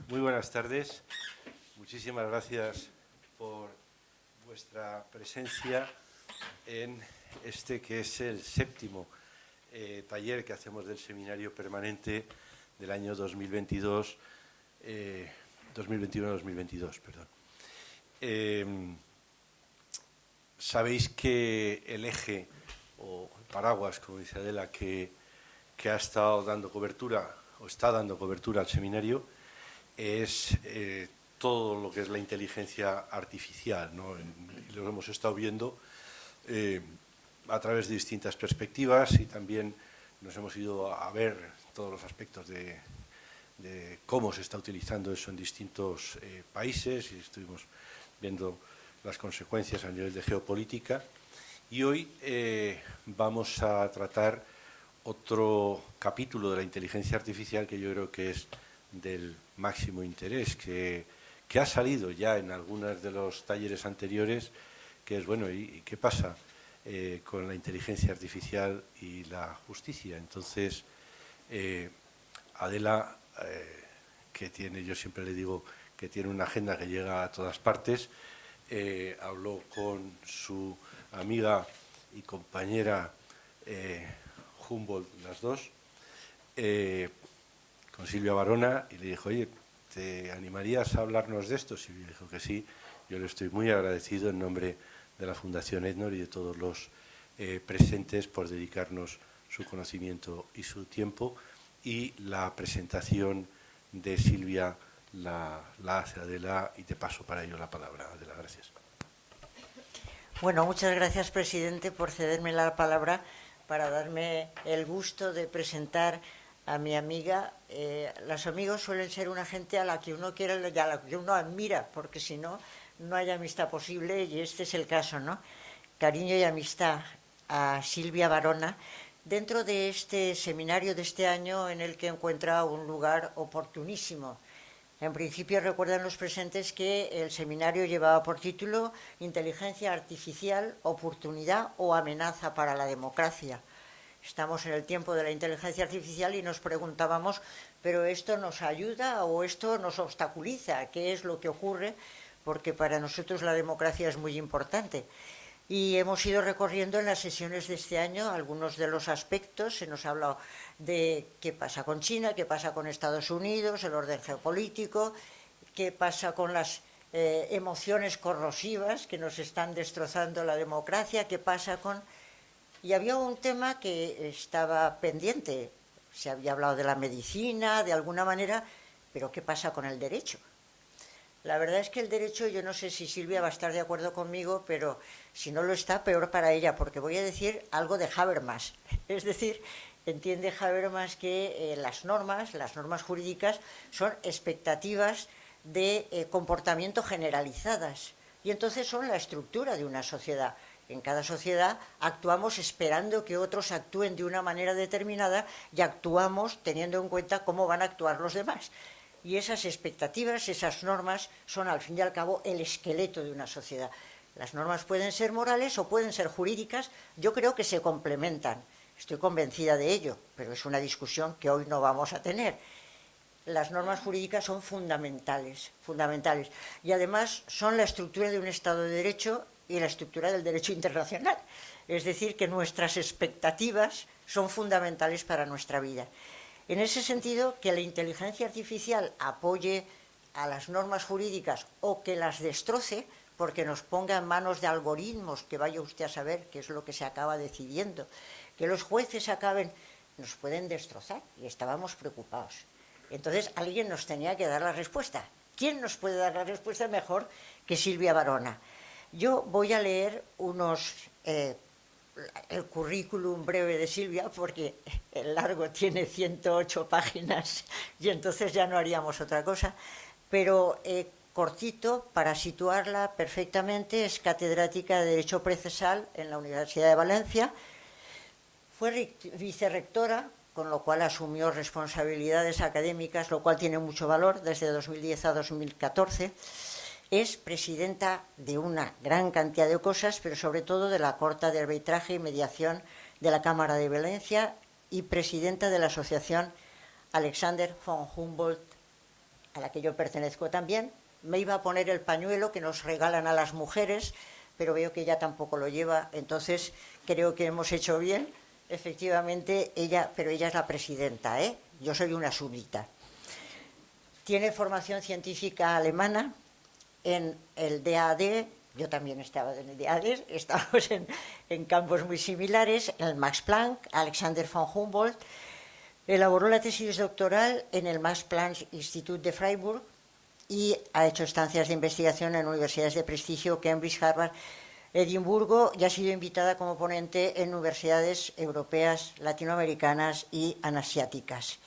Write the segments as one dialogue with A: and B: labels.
A: Muy buenas tardes. Muchísimas gracias por vuestra presencia en este que es el séptimo taller que hacemos del seminario permanente del año 2021-2022. Sabéis que el eje o el paraguas, como dice Adela, que ha estado dando cobertura o está dando cobertura al seminario es todo lo que es la inteligencia artificial, ¿no? Y lo hemos estado viendo a través de distintas perspectivas y también nos hemos ido a ver todos los aspectos de cómo se está utilizando eso en distintos países y estuvimos viendo las consecuencias a nivel de geopolítica. Y hoy vamos a tratar otro capítulo de la inteligencia artificial que yo creo que es del máximo interés, que ha salido ya en algunos de los talleres anteriores, que es, bueno, ¿y qué pasa con la inteligencia artificial y la justicia? Entonces, Adela, que tiene, yo siempre le digo que tiene una agenda que llega a todas partes, habló con su amiga y compañera Humboldt, las dos, con Silvia Varona, y le dijo, oye, ¿te animarías a hablarnos de esto? Silvia dijo que sí. Yo le estoy muy agradecido en nombre de la Fundación EDNOR y de todos los presentes por dedicarnos su conocimiento y su tiempo, y la presentación de Silvia la hace Adela y te paso para ello la palabra. Adela, gracias.
B: Bueno, muchas gracias, presidente, por cederme la palabra para darme el gusto de presentar a mi amiga. Los amigos suelen ser una gente a la que uno quiere y a la que uno admira, porque si no, no hay amistad posible, y este es el caso, ¿no? Cariño y amistad a Silvia Varona, dentro de este seminario de este año en el que encuentra un lugar oportunísimo. En principio recuerdan los presentes que el seminario llevaba por título Inteligencia Artificial, Oportunidad o Amenaza para la Democracia. Estamos en el tiempo de la inteligencia artificial y nos preguntábamos, ¿pero esto nos ayuda o esto nos obstaculiza? ¿Qué es lo que ocurre? Porque para nosotros la democracia es muy importante. Y hemos ido recorriendo en las sesiones de este año algunos de los aspectos. Se nos ha hablado de qué pasa con China, qué pasa con Estados Unidos, el orden geopolítico, qué pasa con las emociones corrosivas que nos están destrozando la democracia, qué pasa con... Y había un tema que estaba pendiente. Se había hablado de la medicina, de alguna manera, pero ¿qué pasa con el derecho? La verdad es que el derecho, yo no sé si Silvia va a estar de acuerdo conmigo, pero si no lo está, peor para ella, porque voy a decir algo de Habermas. Es decir, entiende Habermas que las normas jurídicas son expectativas de comportamiento generalizadas, y entonces son la estructura de una sociedad. En cada sociedad actuamos esperando que otros actúen de una manera determinada y actuamos teniendo en cuenta cómo van a actuar los demás. Y esas expectativas, esas normas, son al fin y al cabo el esqueleto de una sociedad. Las normas pueden ser morales o pueden ser jurídicas. Yo creo que se complementan. Estoy convencida de ello, pero es una discusión que hoy no vamos a tener. Las normas jurídicas son fundamentales. Y además son la estructura de un Estado de Derecho y la estructura del derecho internacional. Es decir, que nuestras expectativas son fundamentales para nuestra vida. En ese sentido, que la inteligencia artificial apoye a las normas jurídicas o que las destroce, porque nos ponga en manos de algoritmos, que vaya usted a saber qué es lo que se acaba decidiendo, que los jueces acaben, nos pueden destrozar, y estábamos preocupados. Entonces alguien nos tenía que dar la respuesta. ¿Quién nos puede dar la respuesta mejor que Silvia Varona? Yo voy a leer el currículum breve de Silvia, porque el largo tiene 108 páginas y entonces ya no haríamos otra cosa, pero cortito, para situarla perfectamente. Es catedrática de Derecho Procesal en la Universidad de Valencia, fue vicerrectora, con lo cual asumió responsabilidades académicas, lo cual tiene mucho valor, desde 2010 a 2014. Es presidenta de una gran cantidad de cosas, pero sobre todo de la Corte de Arbitraje y Mediación de la Cámara de Valencia y presidenta de la Asociación Alexander von Humboldt a la que yo pertenezco también. Me iba a poner el pañuelo que nos regalan a las mujeres, pero veo que ella tampoco lo lleva, entonces creo que hemos hecho bien. Efectivamente, pero ella es la presidenta, ¿eh? Yo soy una súbdita. Tiene formación científica alemana en el DAAD, yo también estaba en el DAAD, estábamos en campos muy similares, en el Max Planck, Alexander von Humboldt. Elaboró la tesis doctoral en el Max Planck Institut de Freiburg y ha hecho estancias de investigación en universidades de prestigio, Cambridge, Harvard, Edimburgo, y ha sido invitada como ponente en universidades europeas, latinoamericanas y asiáticas.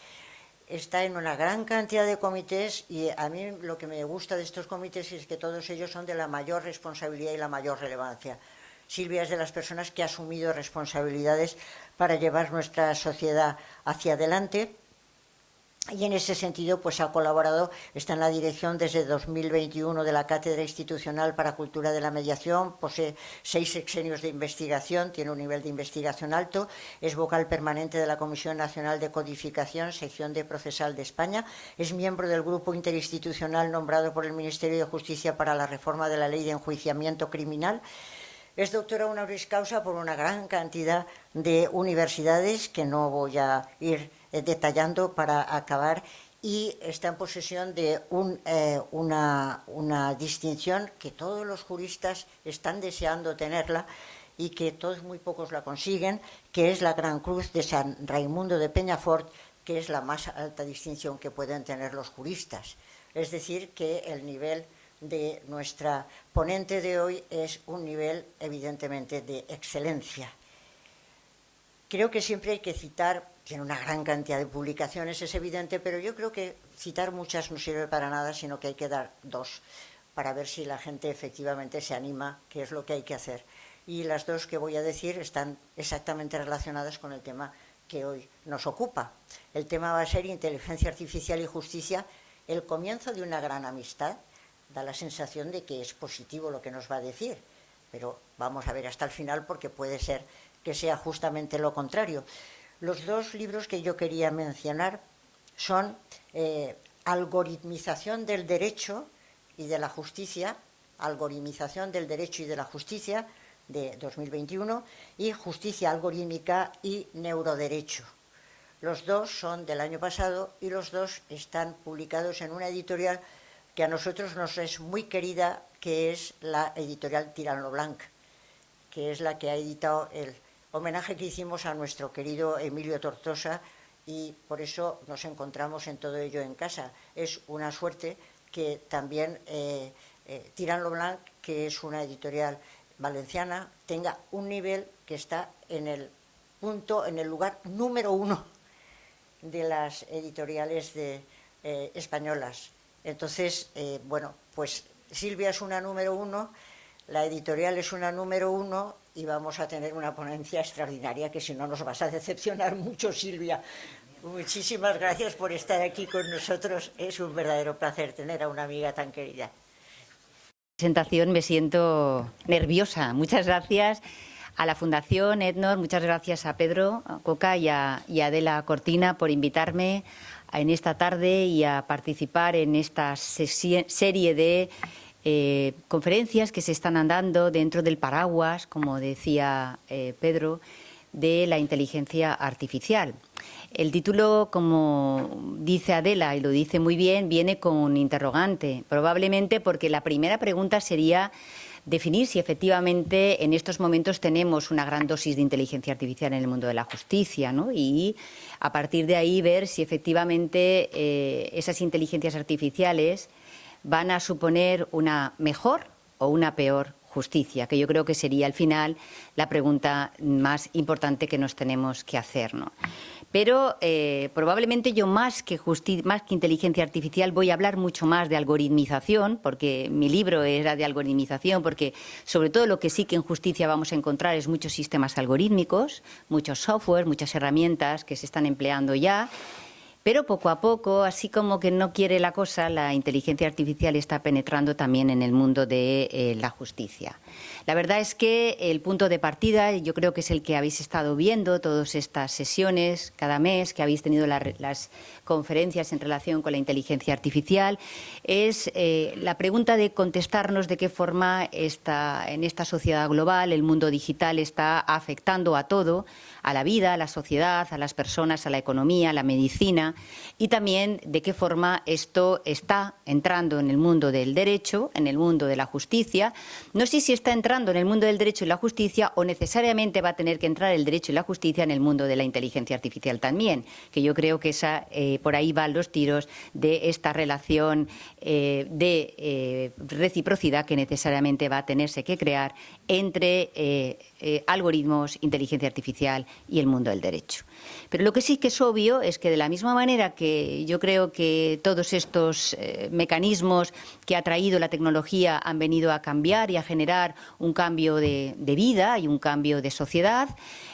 B: Está en una gran cantidad de comités y a mí lo que me gusta de estos comités es que todos ellos son de la mayor responsabilidad y la mayor relevancia. Silvia es de las personas que ha asumido responsabilidades para llevar nuestra sociedad hacia adelante y en ese sentido pues ha colaborado, está en la dirección desde 2021 de la Cátedra Institucional para Cultura de la Mediación, posee 6 sexenios de investigación, tiene un nivel de investigación alto, es vocal permanente de la Comisión Nacional de Codificación, sección de Procesal de España, es miembro del grupo interinstitucional nombrado por el Ministerio de Justicia para la reforma de la Ley de Enjuiciamiento Criminal. Es doctora honoris causa por una gran cantidad de universidades que no voy a ir detallando para acabar, y está en posesión de una distinción que todos los juristas están deseando tenerla y que todos muy pocos la consiguen, que es la Gran Cruz de San Raimundo de Peñafort, que es la más alta distinción que pueden tener los juristas. Es decir, que el nivel de nuestra ponente de hoy es un nivel evidentemente de excelencia. Creo que siempre hay que citar, tiene una gran cantidad de publicaciones, es evidente, pero yo creo que citar muchas no sirve para nada, sino que hay que dar 2 para ver si la gente efectivamente se anima, que es lo que hay que hacer. Y las 2 que voy a decir están exactamente relacionadas con el tema que hoy nos ocupa. El tema va a ser inteligencia artificial y justicia, el comienzo de una gran amistad. Da la sensación de que es positivo lo que nos va a decir, pero vamos a ver hasta el final porque puede ser que sea justamente lo contrario. Los 2 libros que yo quería mencionar son Algoritmización del Derecho y de la Justicia, Algoritmización del Derecho y de la Justicia, de 2021, y Justicia Algorítmica y Neuroderecho. Los 2 son del año pasado y los 2 están publicados en una editorial que a nosotros nos es muy querida, que es la editorial Tirant lo Blanc, que es la que ha editado el homenaje que hicimos a nuestro querido Emilio Tortosa, y por eso nos encontramos en todo ello en casa. Es una suerte que también Tirant lo Blanc, que es una editorial valenciana, tenga un nivel que está en el lugar número 1 de las editoriales españolas. Entonces, bueno, pues Silvia es una número 1, la editorial es una número 1 y vamos a tener una ponencia extraordinaria que si no nos vas a decepcionar mucho, Silvia. Muchísimas gracias por estar aquí con nosotros. Es un verdadero placer tener a una amiga tan querida.
C: Presentación me siento nerviosa. Muchas gracias a la Fundación Ednor, muchas gracias a Pedro Coca y a Adela Cortina por invitarme en esta tarde y a participar en esta serie de conferencias que se están dando dentro del paraguas, como decía Pedro, de la inteligencia artificial. El título, como dice Adela, y lo dice muy bien, viene con un interrogante, probablemente porque la primera pregunta sería definir si efectivamente en estos momentos tenemos una gran dosis de inteligencia artificial en el mundo de la justicia, ¿no? Y a partir de ahí ver si efectivamente esas inteligencias artificiales van a suponer una mejor o una peor justicia, que yo creo que sería al final la pregunta más importante que nos tenemos que hacer, ¿no? Pero probablemente yo más que inteligencia artificial voy a hablar mucho más de algoritmización, porque mi libro era de algoritmización, porque sobre todo lo que sí que en justicia vamos a encontrar es muchos sistemas algorítmicos, muchos software, muchas herramientas que se están empleando ya. Pero poco a poco, así como que no quiere la cosa, la inteligencia artificial está penetrando también en el mundo de la justicia. La verdad es que el punto de partida, yo creo que es el que habéis estado viendo, todas estas sesiones cada mes, que habéis tenido las conferencias en relación con la inteligencia artificial, es la pregunta de contestarnos de qué forma en esta sociedad global el mundo digital está afectando a todo, a la vida, a la sociedad, a las personas, a la economía, a la medicina, y también de qué forma esto está entrando en el mundo del derecho, en el mundo de la justicia. No sé si está entrando en el mundo del derecho y la justicia o necesariamente va a tener que entrar el derecho y la justicia en el mundo de la inteligencia artificial también, que yo creo que por ahí van los tiros de esta relación de reciprocidad que necesariamente va a tenerse que crear entre algoritmos, inteligencia artificial y el mundo del derecho. Pero lo que sí que es obvio es que de la misma manera que yo creo que todos estos mecanismos que ha traído la tecnología han venido a cambiar y a generar un cambio de vida y un cambio de sociedad,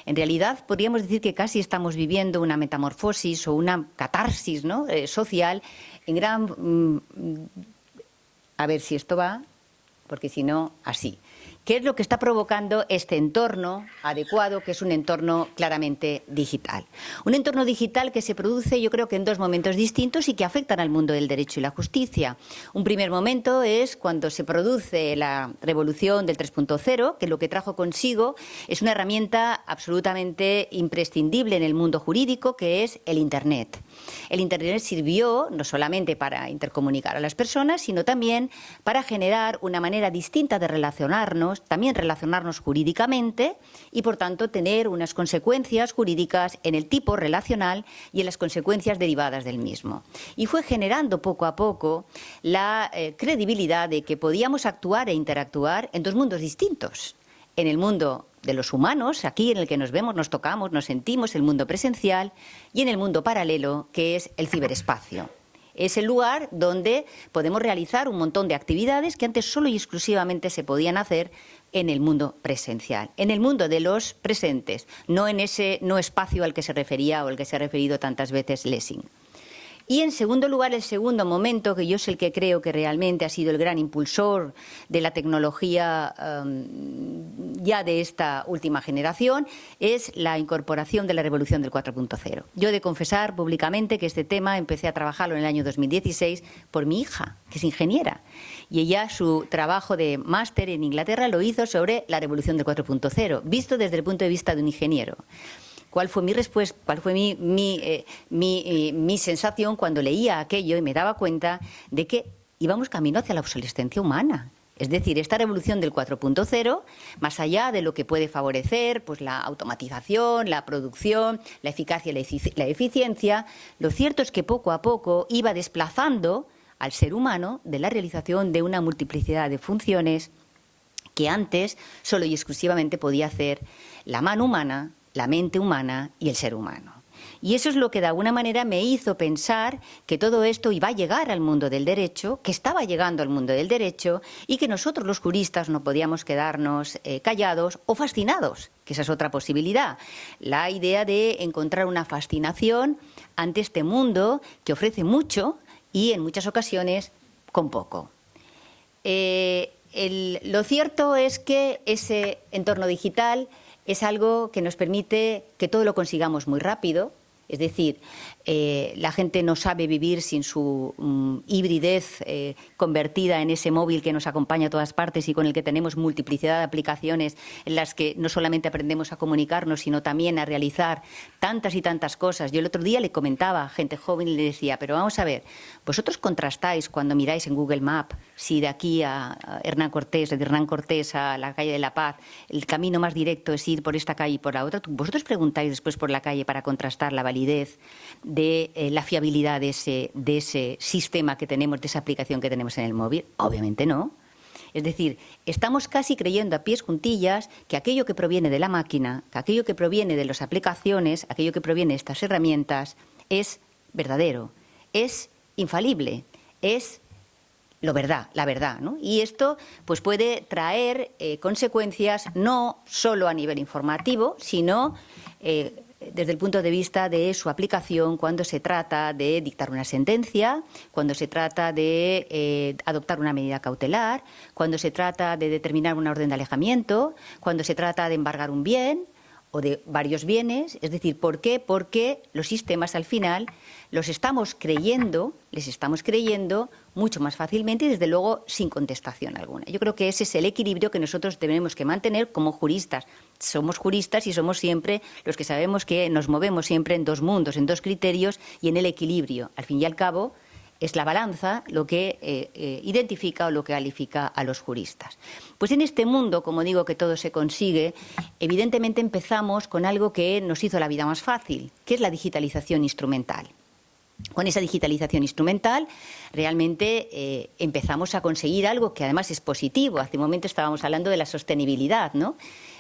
C: en realidad podríamos decir que casi estamos viviendo una metamorfosis o una catarsis, ¿no?, social en gran... a ver si esto va, porque si no, así. ¿Qué es lo que está provocando este entorno adecuado, que es un entorno claramente digital? Un entorno digital que se produce, yo creo que en dos momentos distintos y que afectan al mundo del derecho y la justicia. Un primer momento es cuando se produce la revolución del 3.0, que lo que trajo consigo es una herramienta absolutamente imprescindible en el mundo jurídico, que es el Internet. El Internet sirvió no solamente para intercomunicar a las personas, sino también para generar una manera distinta de relacionarnos, también relacionarnos jurídicamente y, por tanto, tener unas consecuencias jurídicas en el tipo relacional y en las consecuencias derivadas del mismo. Y fue generando poco a poco la credibilidad de que podíamos actuar e interactuar en dos mundos distintos. En el mundo de los humanos, aquí en el que nos vemos, nos tocamos, nos sentimos, el mundo presencial, y en el mundo paralelo, que es el ciberespacio. Es el lugar donde podemos realizar un montón de actividades que antes solo y exclusivamente se podían hacer en el mundo presencial, en el mundo de los presentes, no en ese no espacio al que se refería o al que se ha referido tantas veces Lessing. Y, en segundo lugar, el segundo momento, que yo es el que creo que realmente ha sido el gran impulsor de la tecnología ya de esta última generación, es la incorporación de la revolución del 4.0. Yo he de confesar públicamente que este tema empecé a trabajarlo en el año 2016 por mi hija, que es ingeniera. Y ella, su trabajo de máster en Inglaterra lo hizo sobre la revolución del 4.0, visto desde el punto de vista de un ingeniero. ¿Cuál fue mi respuesta? ¿Cuál fue mi sensación cuando leía aquello y me daba cuenta de que íbamos camino hacia la obsolescencia humana? Es decir, esta revolución del 4.0, más allá de lo que puede favorecer, pues la automatización, la producción, la eficacia y la eficiencia, lo cierto es que poco a poco iba desplazando al ser humano de la realización de una multiplicidad de funciones que antes solo y exclusivamente podía hacer la mano humana, la mente humana y el ser humano. Y eso es lo que de alguna manera me hizo pensar que todo esto iba a llegar al mundo del derecho, que estaba llegando al mundo del derecho y que nosotros los juristas no podíamos quedarnos callados o fascinados, que esa es otra posibilidad. La idea de encontrar una fascinación ante este mundo que ofrece mucho y en muchas ocasiones con poco. Lo cierto es que ese entorno digital es algo que nos permite que todo lo consigamos muy rápido, es decir, la gente no sabe vivir sin su hibridez convertida en ese móvil que nos acompaña a todas partes y con el que tenemos multiplicidad de aplicaciones en las que no solamente aprendemos a comunicarnos, sino también a realizar tantas y tantas cosas. Yo el otro día le comentaba a gente joven y le decía, pero vamos a ver, vosotros contrastáis cuando miráis en Google Maps si de aquí a Hernán Cortés, de Hernán Cortés a la calle de la Paz, el camino más directo es ir por esta calle y por la otra. Vosotros preguntáis después por la calle para contrastar la validez de la fiabilidad de ese sistema que tenemos, de esa aplicación que tenemos en el móvil. Obviamente no. Es decir, estamos casi creyendo a pies juntillas que aquello que proviene de la máquina, que aquello que proviene de las aplicaciones, aquello que proviene de estas herramientas, es verdadero, es infalible, es la verdad, ¿no? Y esto pues puede traer consecuencias no solo a nivel informativo, sino desde el punto de vista de su aplicación cuando se trata de dictar una sentencia, cuando se trata de adoptar una medida cautelar, cuando se trata de determinar una orden de alejamiento, cuando se trata de embargar un bien o de varios bienes. Es decir, ¿por qué? Porque los sistemas al final les estamos creyendo mucho más fácilmente y desde luego sin contestación alguna. Yo creo que ese es el equilibrio que nosotros tenemos que mantener como juristas. Somos juristas y somos siempre los que sabemos que nos movemos siempre en dos mundos, en dos criterios y en el equilibrio. Al fin y al cabo, es la balanza lo que identifica o lo que califica a los juristas. Pues en este mundo, como digo, que todo se consigue, evidentemente empezamos con algo que nos hizo la vida más fácil, que es la digitalización instrumental. Con esa digitalización instrumental realmente empezamos a conseguir algo que además es positivo. Hace un momento estábamos hablando de la sostenibilidad, ¿no?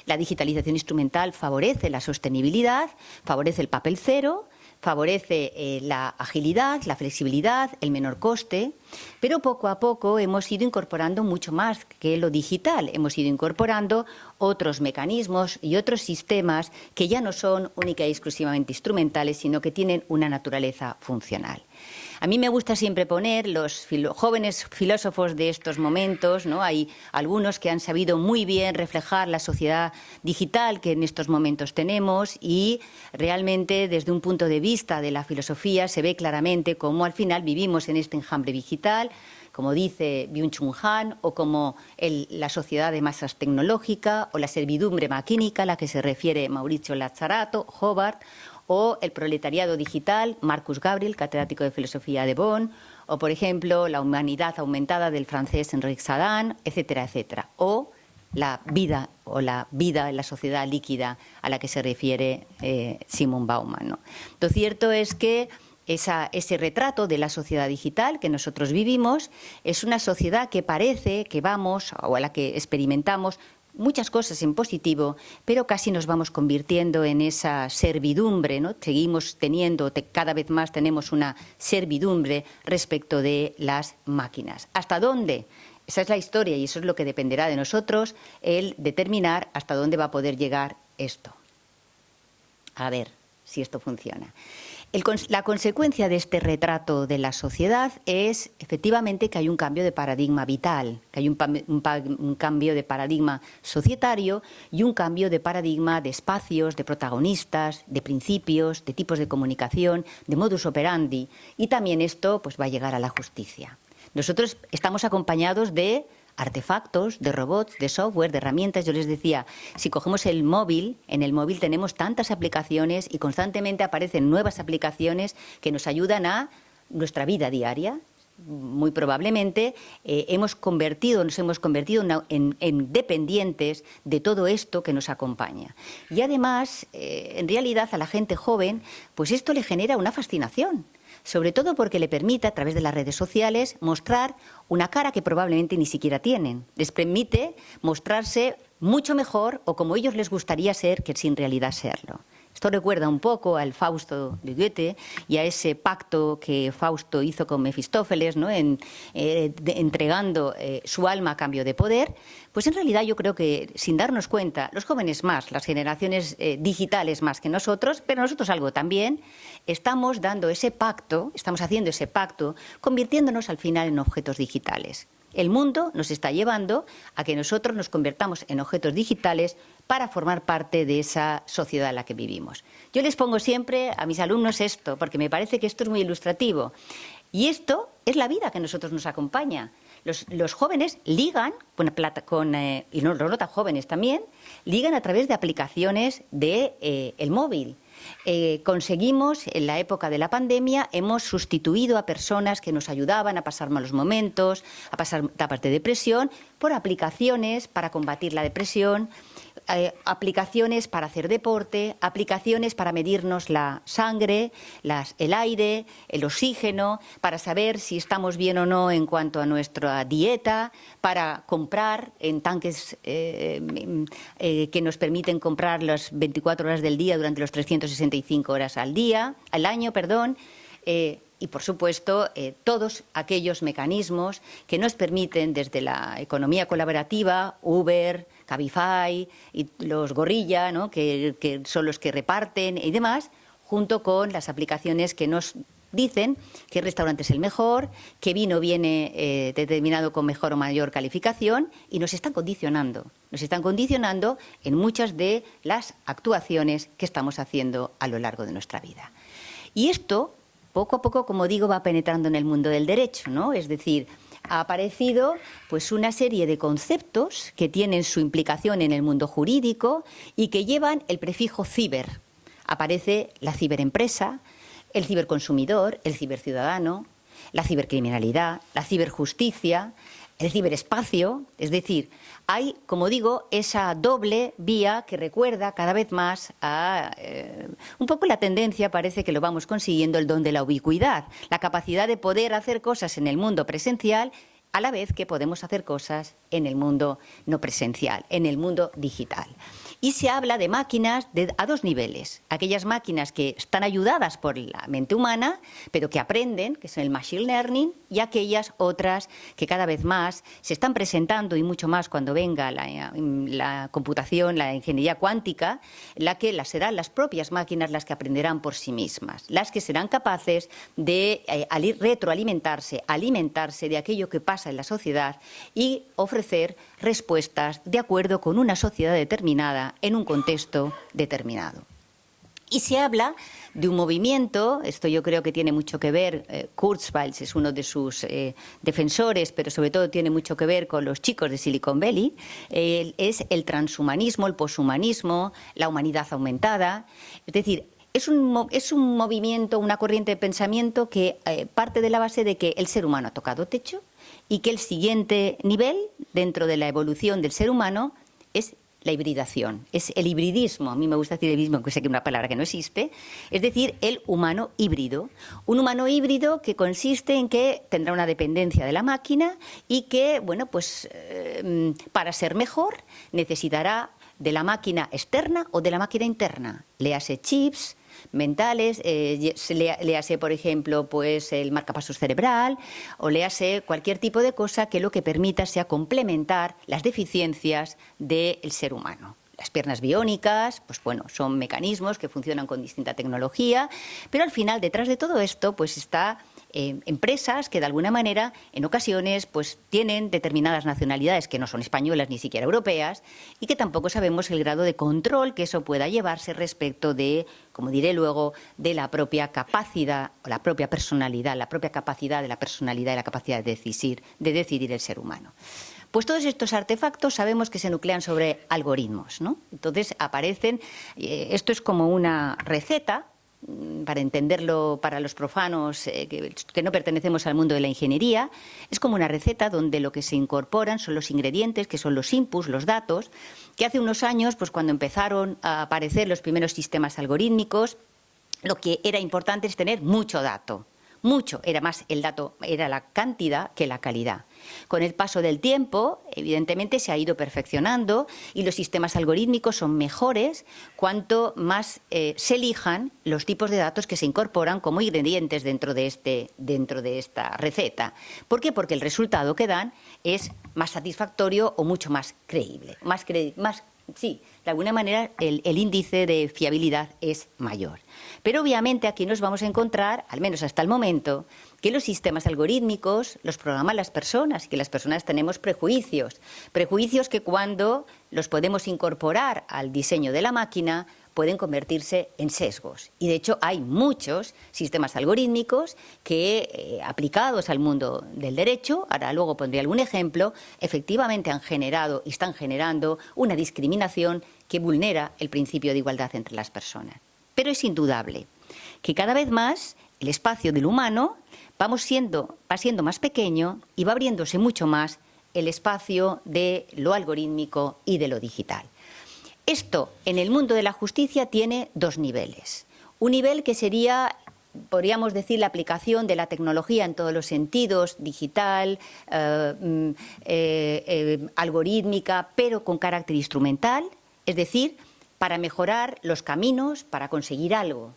C: La digitalización instrumental favorece la sostenibilidad, favorece el papel cero, favorece la agilidad, la flexibilidad, el menor coste, pero poco a poco hemos ido incorporando mucho más que lo digital. Hemos ido incorporando otros mecanismos y otros sistemas que ya no son única y exclusivamente instrumentales, sino que tienen una naturaleza funcional. A mí me gusta siempre poner los jóvenes filósofos de estos momentos, ¿no? Hay algunos que han sabido muy bien reflejar la sociedad digital que en estos momentos tenemos y realmente desde un punto de vista de la filosofía se ve claramente cómo al final vivimos en este enjambre digital, como dice Byung-Chul Han, o como la sociedad de masas tecnológica o la servidumbre maquínica a la que se refiere Maurizio Lazzarato, Hobart, o el proletariado digital, Marcus Gabriel, catedrático de filosofía de Bonn, o, por ejemplo, la humanidad aumentada del francés Enrique Sadan, etcétera, etcétera. O la vida en la sociedad líquida a la que se refiere Simon Bauman, ¿no? Lo cierto es que ese retrato de la sociedad digital que nosotros vivimos es una sociedad que parece que vamos, o a la que experimentamos, muchas cosas en positivo, pero casi nos vamos convirtiendo en esa servidumbre, ¿no? Seguimos teniendo, cada vez más tenemos una servidumbre respecto de las máquinas. ¿Hasta dónde? Esa es la historia y eso es lo que dependerá de nosotros, el determinar hasta dónde va a poder llegar esto. A ver si esto funciona. La consecuencia de este retrato de la sociedad es efectivamente que hay un cambio de paradigma vital, que hay un cambio de paradigma societario y un cambio de paradigma de espacios, de protagonistas, de principios, de tipos de comunicación, de modus operandi. Y también esto pues, va a llegar a la justicia. Nosotros estamos acompañados de artefactos, de robots, de software, de herramientas. Yo les decía, si cogemos el móvil, en el móvil tenemos tantas aplicaciones y constantemente aparecen nuevas aplicaciones que nos ayudan a nuestra vida diaria. Muy probablemente nos hemos convertido en dependientes de todo esto que nos acompaña. Y además, en realidad, a la gente joven, pues esto le genera una fascinación. Sobre todo porque le permite, a través de las redes sociales, mostrar una cara que probablemente ni siquiera tienen. Les permite mostrarse mucho mejor o como ellos les gustaría ser que sin realidad serlo. Esto recuerda un poco al Fausto de Goethe y a ese pacto que Fausto hizo con Mefistófeles, ¿no? Entregando su alma a cambio de poder. Pues en realidad yo creo que, sin darnos cuenta, los jóvenes más, las generaciones digitales más que nosotros, pero nosotros algo también, estamos dando ese pacto, estamos haciendo ese pacto, convirtiéndonos al final en objetos digitales. El mundo nos está llevando a que nosotros nos convertamos en objetos digitales para formar parte de esa sociedad en la que vivimos. Yo les pongo siempre a mis alumnos esto, porque me parece que esto es muy ilustrativo. Y esto es la vida que a nosotros nos acompaña. Los jóvenes ligan, y los no tan jóvenes también, ligan a través de aplicaciones del móvil. Conseguimos, en la época de la pandemia, hemos sustituido a personas que nos ayudaban a pasar malos momentos, a pasar etapas de depresión, por aplicaciones para combatir la depresión, aplicaciones para hacer deporte, aplicaciones para medirnos la sangre, el aire, el oxígeno, para saber si estamos bien o no en cuanto a nuestra dieta, para comprar en tanques que nos permiten comprar las 24 horas del día durante los 365 horas al año. y, por supuesto, todos aquellos mecanismos que nos permiten, desde la economía colaborativa, Uber, Cabify y los gorrilla, ¿no?, que son los que reparten y demás, junto con las aplicaciones que nos dicen qué restaurante es el mejor, qué vino viene determinado con mejor o mayor calificación, y nos están condicionando en muchas de las actuaciones que estamos haciendo a lo largo de nuestra vida. Y esto, poco a poco, como digo, va penetrando en el mundo del derecho, ¿no? Es decir, ha aparecido pues una serie de conceptos que tienen su implicación en el mundo jurídico y que llevan el prefijo ciber. Aparece la ciberempresa, el ciberconsumidor, el ciberciudadano, la cibercriminalidad, la ciberjusticia, el ciberespacio. Es decir, hay, como digo, esa doble vía que recuerda cada vez más a un poco la tendencia, parece que lo vamos consiguiendo, el don de la ubicuidad, la capacidad de poder hacer cosas en el mundo presencial a la vez que podemos hacer cosas en el mundo no presencial, en el mundo digital. Y se habla de máquinas a dos niveles. Aquellas máquinas que están ayudadas por la mente humana, pero que aprenden, que son el machine learning, y aquellas otras que cada vez más se están presentando, y mucho más cuando venga la computación, la ingeniería cuántica, serán las propias máquinas las que aprenderán por sí mismas, las que serán capaces de retroalimentarse, alimentarse de aquello que pasa en la sociedad y ofrecer respuestas de acuerdo con una sociedad determinada en un contexto determinado. Y se habla de un movimiento, esto yo creo que tiene mucho que ver, Kurzweil es uno de sus defensores, pero sobre todo tiene mucho que ver con los chicos de Silicon Valley, es el transhumanismo, el poshumanismo, la humanidad aumentada. Es decir, es un movimiento, una corriente de pensamiento que parte de la base de que el ser humano ha tocado techo y que el siguiente nivel dentro de la evolución del ser humano es la hibridación, es el hibridismo. A mí me gusta decir hibridismo, que sé que es una palabra que no existe, es decir, el humano híbrido. Un humano híbrido que consiste en que tendrá una dependencia de la máquina y que, bueno, pues para ser mejor necesitará de la máquina externa o de la máquina interna. Léase chips mentales, léase, por ejemplo, pues el marcapasos cerebral, o léase cualquier tipo de cosa que lo que permita sea complementar las deficiencias del ser humano. Las piernas biónicas, pues bueno, son mecanismos que funcionan con distinta tecnología, pero al final, detrás de todo esto, pues está empresas que de alguna manera en ocasiones pues tienen determinadas nacionalidades que no son españolas ni siquiera europeas y que tampoco sabemos el grado de control que eso pueda llevarse respecto de, como diré luego, de la propia capacidad o la propia personalidad, la propia capacidad de la personalidad y la capacidad de decidir el ser humano. Pues todos estos artefactos sabemos que se nuclean sobre algoritmos, ¿no? Entonces aparecen, esto es como una receta, para entenderlo para los profanos que no pertenecemos al mundo de la ingeniería, es como una receta donde lo que se incorporan son los ingredientes, que son los inputs, los datos, que hace unos años, pues cuando empezaron a aparecer los primeros sistemas algorítmicos, lo que era importante es tener mucho dato. Mucho, era más el dato, era la cantidad que la calidad. Con el paso del tiempo, evidentemente, se ha ido perfeccionando y los sistemas algorítmicos son mejores cuanto más se elijan los tipos de datos que se incorporan como ingredientes dentro de esta receta. ¿Por qué? Porque el resultado que dan es más satisfactorio o mucho más creíble. Sí, de alguna manera el índice de fiabilidad es mayor. Pero obviamente aquí nos vamos a encontrar, al menos hasta el momento, que los sistemas algorítmicos los programan las personas y que las personas tenemos prejuicios. Prejuicios que cuando los podemos incorporar al diseño de la máquina pueden convertirse en sesgos. Y de hecho hay muchos sistemas algorítmicos que, aplicados al mundo del derecho, ahora luego pondré algún ejemplo, efectivamente han generado y están generando una discriminación que vulnera el principio de igualdad entre las personas. Pero es indudable que cada vez más el espacio del humano va siendo más pequeño y va abriéndose mucho más el espacio de lo algorítmico y de lo digital. Esto, en el mundo de la justicia, tiene dos niveles. Un nivel que sería, podríamos decir, la aplicación de la tecnología en todos los sentidos, digital, algorítmica, pero con carácter instrumental, es decir, para mejorar los caminos para conseguir algo.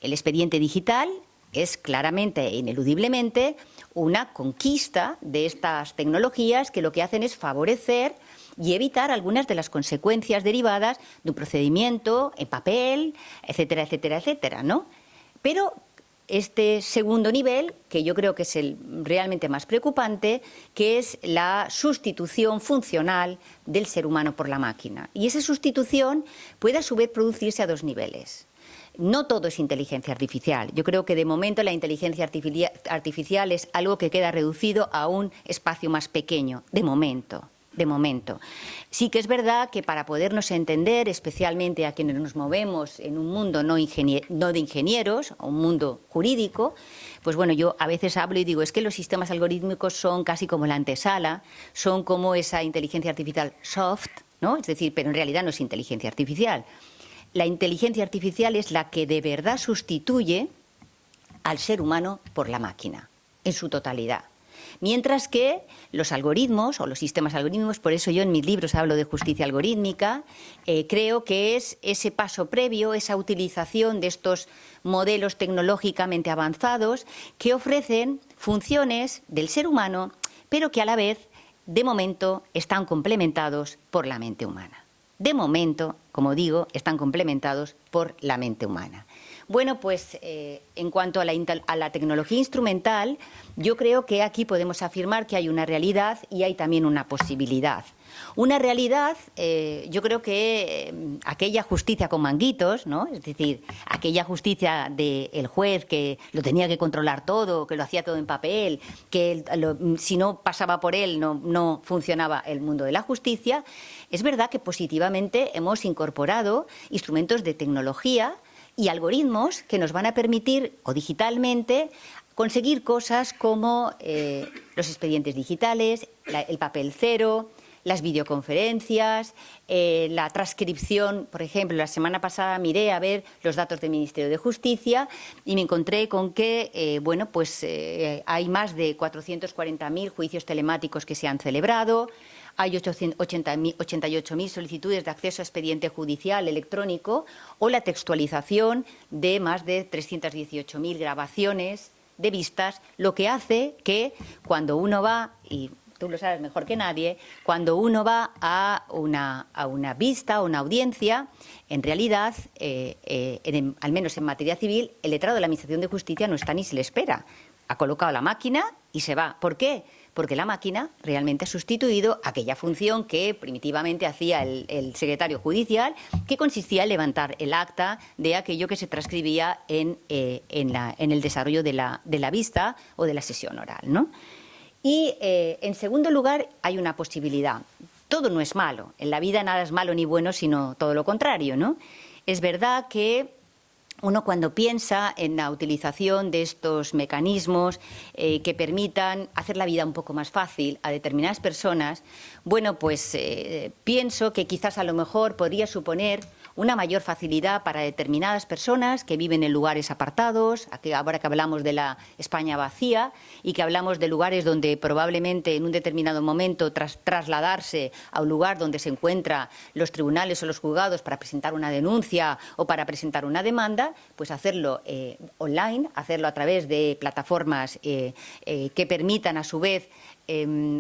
C: El expediente digital es claramente e ineludiblemente una conquista de estas tecnologías que lo que hacen es favorecer y evitar algunas de las consecuencias derivadas de un procedimiento en papel, etcétera, etcétera, etcétera, ¿no? Pero este segundo nivel, que yo creo que es el realmente más preocupante, que es la sustitución funcional del ser humano por la máquina. Y esa sustitución puede a su vez producirse a dos niveles. No todo es inteligencia artificial. Yo creo que de momento la inteligencia artificial es algo que queda reducido a un espacio más pequeño, de momento. Sí que es verdad que para podernos entender, especialmente a quienes nos movemos en un mundo no de ingenieros, un mundo jurídico, pues bueno, yo a veces hablo y digo, es que los sistemas algorítmicos son casi como la antesala, son como esa inteligencia artificial soft, ¿no? Es decir, pero en realidad no es inteligencia artificial. La inteligencia artificial es la que de verdad sustituye al ser humano por la máquina, en su totalidad. Mientras que los algoritmos o los sistemas algorítmicos, por eso yo en mis libros hablo de justicia algorítmica, creo que es ese paso previo, esa utilización de estos modelos tecnológicamente avanzados que ofrecen funciones del ser humano, pero que a la vez, de momento, están complementados por la mente humana. De momento, como digo, están complementados por la mente humana. Bueno, pues en cuanto a la tecnología instrumental, yo creo que aquí podemos afirmar que hay una realidad y hay también una posibilidad. Una realidad, yo creo que aquella justicia con manguitos, ¿no? Es decir, aquella justicia del juez que lo tenía que controlar todo, que lo hacía todo en papel, que si no pasaba por él no funcionaba el mundo de la justicia. Es verdad que positivamente hemos incorporado instrumentos de tecnología y algoritmos que nos van a permitir, o digitalmente, conseguir cosas como los expedientes digitales, el papel cero, las videoconferencias, la transcripción. Por ejemplo, la semana pasada miré a ver los datos del Ministerio de Justicia y me encontré con que hay más de 440.000 juicios telemáticos que se han celebrado. Hay 88.000 solicitudes de acceso a expediente judicial electrónico o la textualización de más de 318.000 grabaciones de vistas, lo que hace que cuando uno va, y tú lo sabes mejor que nadie, cuando uno va a una vista, a una audiencia, en realidad, al menos en materia civil, el letrado de la Administración de Justicia no está ni se le espera. Ha colocado la máquina y se va. ¿Por qué? Porque la máquina realmente ha sustituido aquella función que primitivamente hacía el secretario judicial, que consistía en levantar el acta de aquello que se transcribía en el desarrollo de la vista o de la sesión oral, ¿no? Y, en segundo lugar, hay una posibilidad. Todo no es malo. En la vida nada es malo ni bueno, sino todo lo contrario, ¿no? Es verdad que uno cuando piensa en la utilización de estos mecanismos que permitan hacer la vida un poco más fácil a determinadas personas, bueno, pues pienso que quizás a lo mejor podría suponer una mayor facilidad para determinadas personas que viven en lugares apartados, ahora que hablamos de la España vacía y que hablamos de lugares donde probablemente en un determinado momento trasladarse a un lugar donde se encuentran los tribunales o los juzgados para presentar una denuncia o para presentar una demanda, pues hacerlo online, hacerlo a través de plataformas que permitan a su vez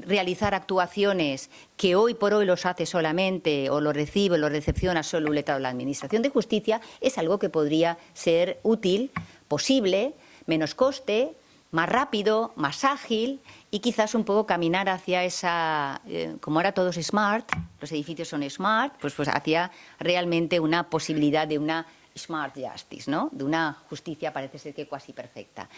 C: realizar actuaciones que hoy por hoy los hace solamente o lo recibe o lo recepciona solo un letrado de la Administración de Justicia, es algo que podría ser útil, posible, menos coste, más rápido, más ágil y quizás un poco caminar hacia esa, como ahora todo es smart, los edificios son smart, pues hacia realmente una posibilidad de una smart justice, ¿no? De una justicia parece ser que casi perfecta.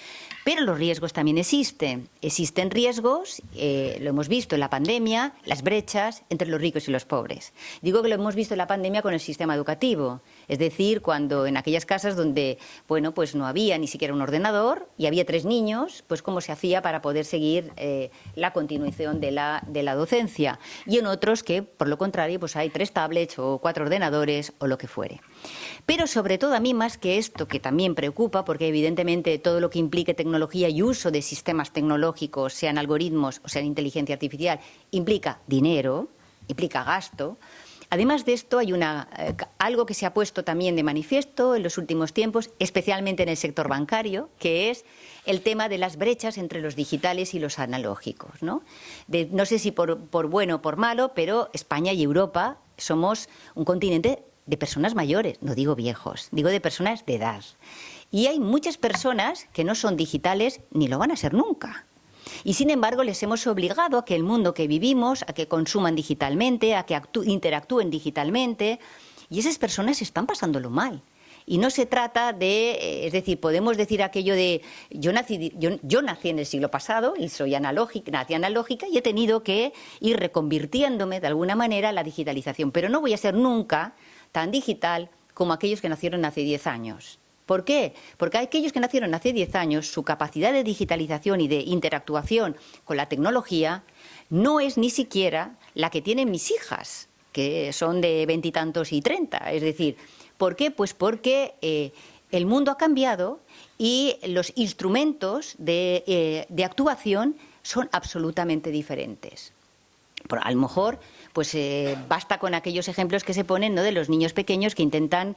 C: Pero los riesgos también existen. Existen riesgos, lo hemos visto en la pandemia, las brechas entre los ricos y los pobres. Digo que lo hemos visto en la pandemia con el sistema educativo. Es decir, cuando en aquellas casas donde, bueno, pues no había ni siquiera un ordenador y había 3 niños, pues cómo se hacía para poder seguir la continuación de la docencia. Y en otros que, por lo contrario, pues hay 3 tablets o 4 ordenadores o lo que fuere. Pero sobre todo a mí más que esto, que también preocupa, porque evidentemente todo lo que implique tecnología y uso de sistemas tecnológicos, sean algoritmos o sean inteligencia artificial, implica dinero, implica gasto. Además de esto, hay algo que se ha puesto también de manifiesto en los últimos tiempos, especialmente en el sector bancario, que es el tema de las brechas entre los digitales y los analógicos, ¿no? No sé si por bueno o por malo, pero España y Europa somos un continente de personas mayores, no digo viejos, digo de personas de edad. Y hay muchas personas que no son digitales ni lo van a ser nunca. Y sin embargo les hemos obligado a que el mundo que vivimos, a que consuman digitalmente, a que interactúen digitalmente, y esas personas están pasándolo mal. Y no se trata de, es decir, podemos decir aquello de yo nací en el siglo pasado y nací analógica y he tenido que ir reconvirtiéndome de alguna manera a la digitalización, pero no voy a ser nunca tan digital como aquellos que nacieron hace 10 años. ¿Por qué? Porque aquellos que nacieron hace 10 años, su capacidad de digitalización y de interactuación con la tecnología no es ni siquiera la que tienen mis hijas, que son de 20 y tantos y 30. Es decir, ¿por qué? Pues porque el mundo ha cambiado y los instrumentos de actuación son absolutamente diferentes. A lo mejor pues basta con aquellos ejemplos que se ponen, ¿no?, de los niños pequeños que intentan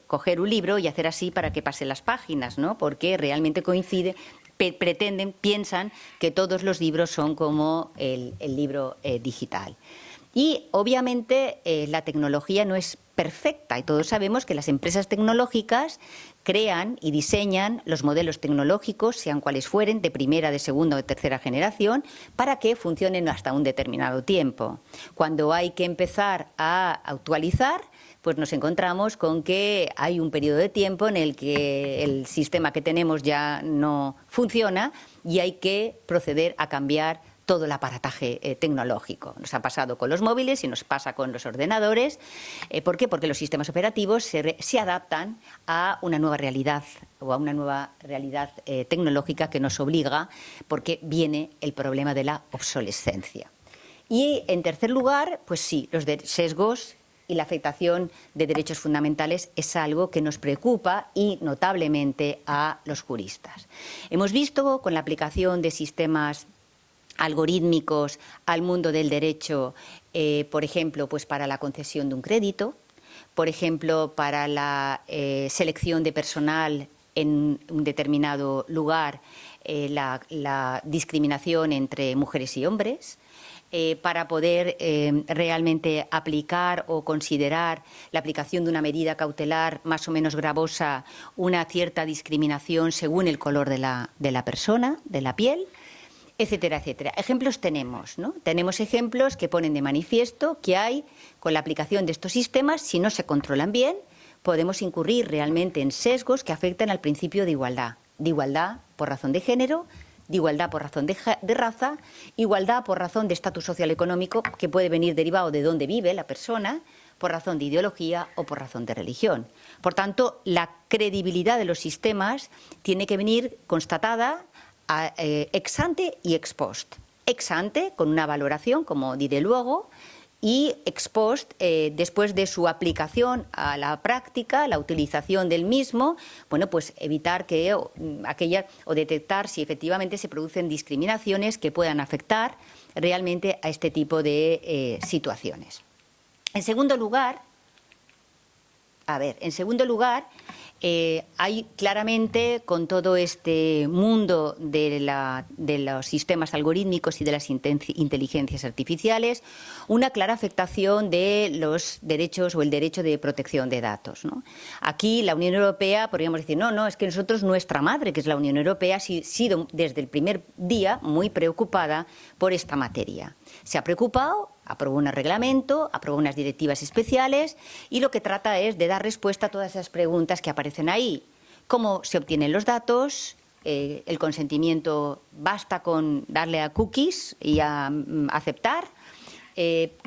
C: coger un libro y hacer así para que pase las páginas, ¿no?, porque realmente coincide, piensan que todos los libros son como el libro digital. Y obviamente la tecnología no es perfecta y todos sabemos que las empresas tecnológicas crean y diseñan los modelos tecnológicos, sean cuales fueren, de primera, de segunda o de tercera generación, para que funcionen hasta un determinado tiempo. Cuando hay que empezar a actualizar, pues nos encontramos con que hay un periodo de tiempo en el que el sistema que tenemos ya no funciona y hay que proceder a cambiar todo el aparataje tecnológico. Nos ha pasado con los móviles y nos pasa con los ordenadores. ¿Por qué? Porque los sistemas operativos se adaptan a una nueva realidad o a una nueva realidad tecnológica que nos obliga, porque viene el problema de la obsolescencia. Y en tercer lugar, pues sí, los sesgos y la afectación de derechos fundamentales es algo que nos preocupa y notablemente a los juristas. Hemos visto con la aplicación de sistemas algorítmicos al mundo del derecho, por ejemplo, pues para la concesión de un crédito, por ejemplo, para la selección de personal en un determinado lugar, la discriminación entre mujeres y hombres, para poder realmente aplicar o considerar la aplicación de una medida cautelar más o menos gravosa, una cierta discriminación según el color de la persona, de la piel, etcétera, etcétera. Ejemplos tenemos, ¿no? Tenemos ejemplos que ponen de manifiesto que hay, con la aplicación de estos sistemas, si no se controlan bien, podemos incurrir realmente en sesgos que afectan al principio de igualdad por razón de género, de igualdad por razón de raza, igualdad por razón de estatus social económico, que puede venir derivado de dónde vive la persona, por razón de ideología o por razón de religión. Por tanto, la credibilidad de los sistemas tiene que venir constatada ex ante y ex post. Ex ante, con una valoración, como diré luego, y ex post, después de su aplicación a la práctica, la utilización del mismo, bueno, pues evitar que o detectar si efectivamente se producen discriminaciones que puedan afectar realmente a este tipo de situaciones. En segundo lugar, hay claramente, con todo este mundo de los sistemas algorítmicos y de las inteligencias artificiales, una clara afectación de los derechos o el derecho de protección de datos, ¿no? Aquí la Unión Europea, podríamos decir, no, es que nosotros, nuestra madre, que es la Unión Europea, ha sido desde el primer día muy preocupada por esta materia. Se ha preocupado, aprobó un reglamento, aprobó unas directivas especiales y lo que trata es de dar respuesta a todas esas preguntas que aparecen ahí. ¿Cómo se obtienen los datos? El consentimiento, basta con darle a cookies y a aceptar.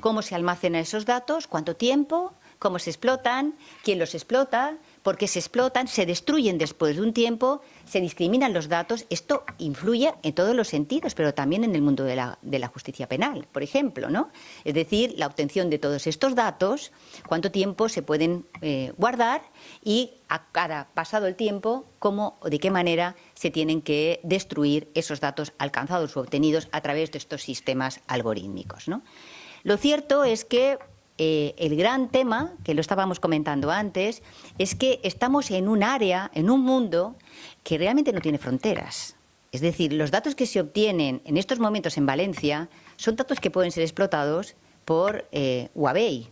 C: ¿Cómo se almacenan esos datos? ¿Cuánto tiempo? ¿Cómo se explotan? ¿Quién los explota? ¿Por qué se explotan? ¿Se destruyen después de un tiempo? ¿Se discriminan los datos? Esto influye en todos los sentidos, pero también en el mundo de la justicia penal, por ejemplo, ¿no? Es decir, la obtención de todos estos datos, cuánto tiempo se pueden guardar y a cada pasado el tiempo, cómo o de qué manera se tienen que destruir esos datos alcanzados o obtenidos a través de estos sistemas algorítmicos, ¿no? Lo cierto es que el gran tema, que lo estábamos comentando antes, es que estamos en un área, en un mundo que realmente no tiene fronteras. Es decir, los datos que se obtienen en estos momentos en Valencia son datos que pueden ser explotados por Huawei,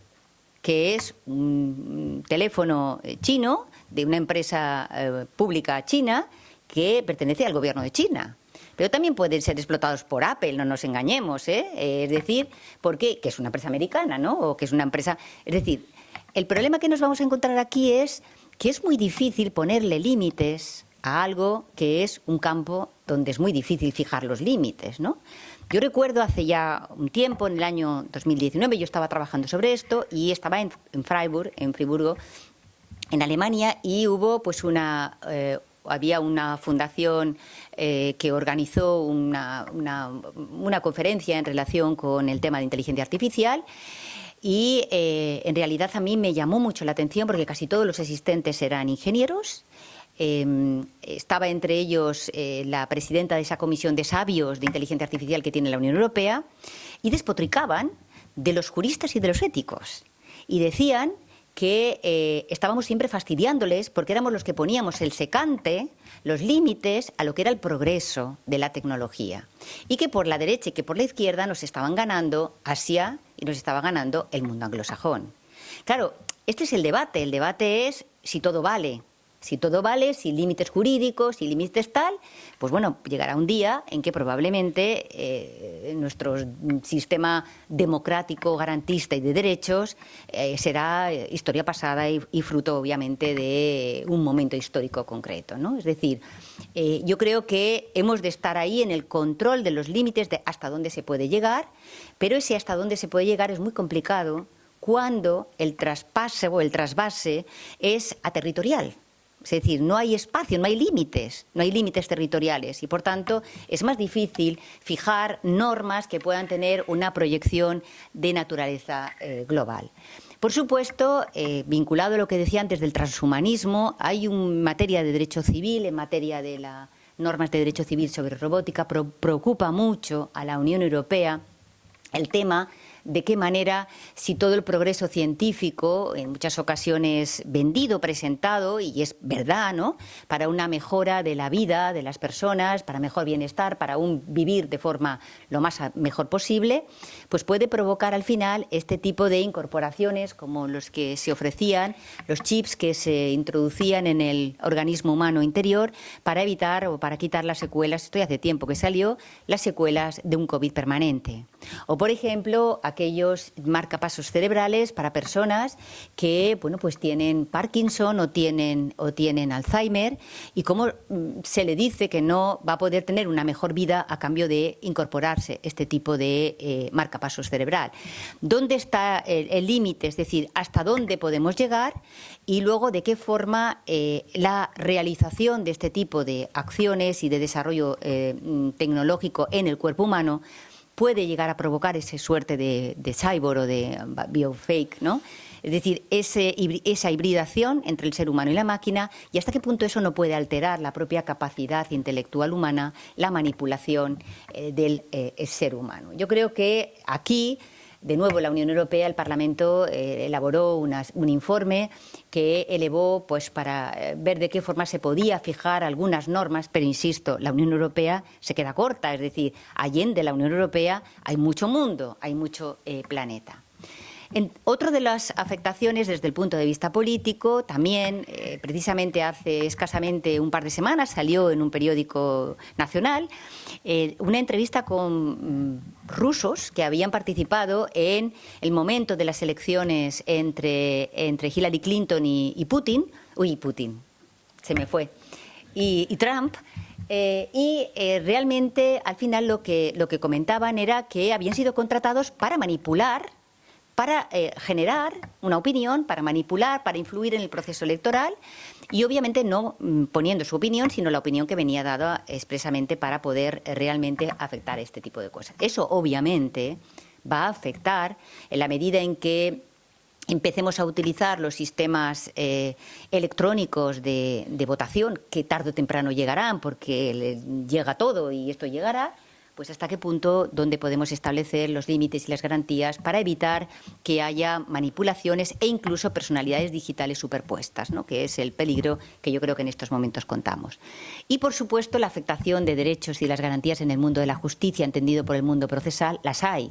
C: que es un teléfono chino de una empresa pública china que pertenece al gobierno de China. Pero también pueden ser explotados por Apple, no nos engañemos, ¿eh? Es decir, ¿por qué? Que es una empresa americana, ¿no? O que es una empresa... Es decir, el problema que nos vamos a encontrar aquí es que es muy difícil ponerle límites a algo que es un campo donde es muy difícil fijar los límites, ¿no? Yo recuerdo hace ya un tiempo, en el año 2019, yo estaba trabajando sobre esto y estaba en Friburgo, en Alemania, y hubo pues había una fundación que organizó una conferencia en relación con el tema de inteligencia artificial y en realidad a mí me llamó mucho la atención porque casi todos los asistentes eran ingenieros. Estaba entre ellos la presidenta de esa comisión de sabios de inteligencia artificial que tiene la Unión Europea y despotricaban de los juristas y de los éticos y decían que estábamos siempre fastidiándoles porque éramos los que poníamos el secante, los límites a lo que era el progreso de la tecnología y que por la derecha y que por la izquierda nos estaban ganando Asia y nos estaba ganando el mundo anglosajón. Claro, este es el debate es si todo vale. Si todo vale, sin límites jurídicos, sin límites tal, pues bueno, llegará un día en que probablemente nuestro sistema democrático, garantista y de derechos será historia pasada y fruto, obviamente, de un momento histórico concreto, ¿no? Es decir, yo creo que hemos de estar ahí en el control de los límites de hasta dónde se puede llegar, pero ese hasta dónde se puede llegar es muy complicado cuando el traspase o el trasvase es aterritorial. Es decir, no hay espacio, no hay límites territoriales y, por tanto, es más difícil fijar normas que puedan tener una proyección de naturaleza global. Por supuesto, vinculado a lo que decía antes del transhumanismo, hay en materia de derecho civil, en materia de las normas de derecho civil sobre robótica, preocupa mucho a la Unión Europea el tema de qué manera, si todo el progreso científico, en muchas ocasiones vendido, presentado, y es verdad, ¿no?, para una mejora de la vida de las personas, para mejor bienestar, para un vivir de forma lo más mejor posible, pues puede provocar al final este tipo de incorporaciones como los que se ofrecían, los chips que se introducían en el organismo humano interior para evitar o para quitar las secuelas, esto ya hace tiempo que salió, las secuelas de un COVID permanente. O, por ejemplo, aquellos marcapasos cerebrales para personas que, bueno, pues tienen Parkinson o tienen Alzheimer y cómo se le dice que no va a poder tener una mejor vida a cambio de incorporarse este tipo de marcapasos cerebral. ¿Dónde está el límite? Es decir, ¿hasta dónde podemos llegar? Y luego, ¿de qué forma la realización de este tipo de acciones y de desarrollo tecnológico en el cuerpo humano puede llegar a provocar esa suerte de cyborg o de biofake, ¿no? Es decir, esa hibridación entre el ser humano y la máquina, y hasta qué punto eso no puede alterar la propia capacidad intelectual humana, la manipulación del ser humano. Yo creo que aquí, de nuevo, la Unión Europea, el Parlamento, elaboró un informe que elevó pues, para ver de qué forma se podía fijar algunas normas, pero insisto, la Unión Europea se queda corta, es decir, allende la Unión Europea hay mucho mundo, hay mucho planeta. Otra de las afectaciones desde el punto de vista político, también precisamente hace escasamente un par de semanas salió en un periódico nacional una entrevista con rusos que habían participado en el momento de las elecciones entre Hillary Clinton y Putin, se me fue, y Trump. Realmente al final lo que comentaban era que habían sido contratados para manipular, para generar una opinión, para manipular, para influir en el proceso electoral y obviamente no poniendo su opinión, sino la opinión que venía dada expresamente para poder realmente afectar este tipo de cosas. Eso obviamente va a afectar en la medida en que empecemos a utilizar los sistemas electrónicos de votación, que tarde o temprano llegarán, porque llega todo y esto llegará, pues hasta qué punto, dónde podemos establecer los límites y las garantías para evitar que haya manipulaciones e incluso personalidades digitales superpuestas, ¿no?, que es el peligro que yo creo que en estos momentos contamos. Y, por supuesto, la afectación de derechos y las garantías en el mundo de la justicia, entendido por el mundo procesal, las hay.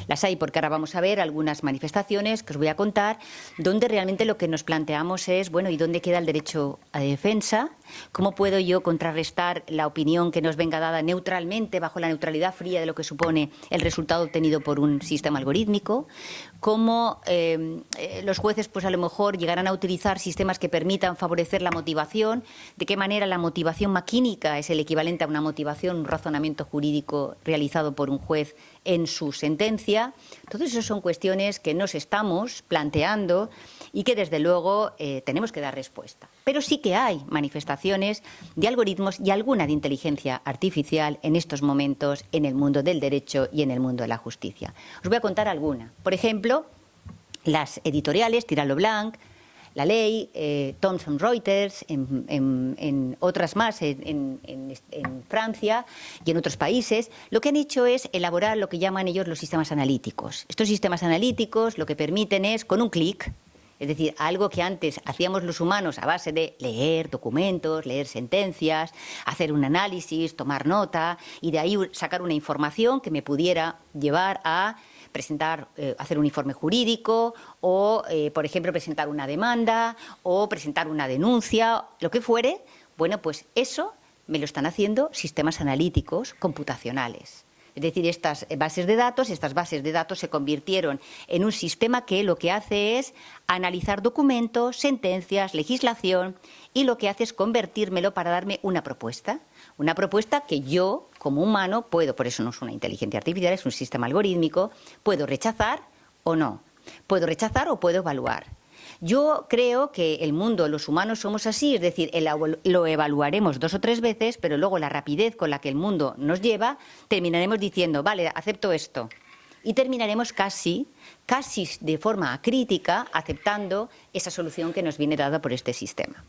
C: Las hay porque ahora vamos a ver algunas manifestaciones que os voy a contar, donde realmente lo que nos planteamos es, bueno, ¿y dónde queda el derecho a defensa? ¿Cómo puedo yo contrarrestar la opinión que nos venga dada neutralmente, bajo la neutralidad fría de lo que supone el resultado obtenido por un sistema algorítmico? ¿Cómo los jueces, pues a lo mejor, llegarán a utilizar sistemas que permitan favorecer la motivación? ¿De qué manera la motivación maquínica es el equivalente a una motivación, un razonamiento jurídico realizado por un juez en su sentencia? Todas esas son cuestiones que nos estamos planteando y que, desde luego, tenemos que dar respuesta. Pero sí que hay manifestaciones de algoritmos y alguna de inteligencia artificial en estos momentos en el mundo del derecho y en el mundo de la justicia. Os voy a contar alguna. Por ejemplo, las editoriales Tiralo Blanc, La Ley, Thomson Reuters, en otras más, en Francia y en otros países, lo que han hecho es elaborar lo que llaman ellos los sistemas analíticos. Estos sistemas analíticos lo que permiten es, con un clic, es decir, algo que antes hacíamos los humanos a base de leer documentos, leer sentencias, hacer un análisis, tomar nota y de ahí sacar una información que me pudiera llevar a presentar, hacer un informe jurídico o, por ejemplo, presentar una demanda o presentar una denuncia, lo que fuere. Bueno, pues eso me lo están haciendo sistemas analíticos computacionales. Es decir, estas bases de datos se convirtieron en un sistema que lo que hace es analizar documentos, sentencias, legislación, y lo que hace es convertírmelo para darme una propuesta que yo, como humano, puedo, por eso no es una inteligencia artificial, es un sistema algorítmico, puedo rechazar o no, puedo rechazar o puedo evaluar. Yo creo que el mundo, los humanos somos así, es decir, lo evaluaremos 2 o 3 veces, pero luego la rapidez con la que el mundo nos lleva, terminaremos diciendo, vale, acepto esto. Y terminaremos casi de forma crítica aceptando esa solución que nos viene dada por este sistema.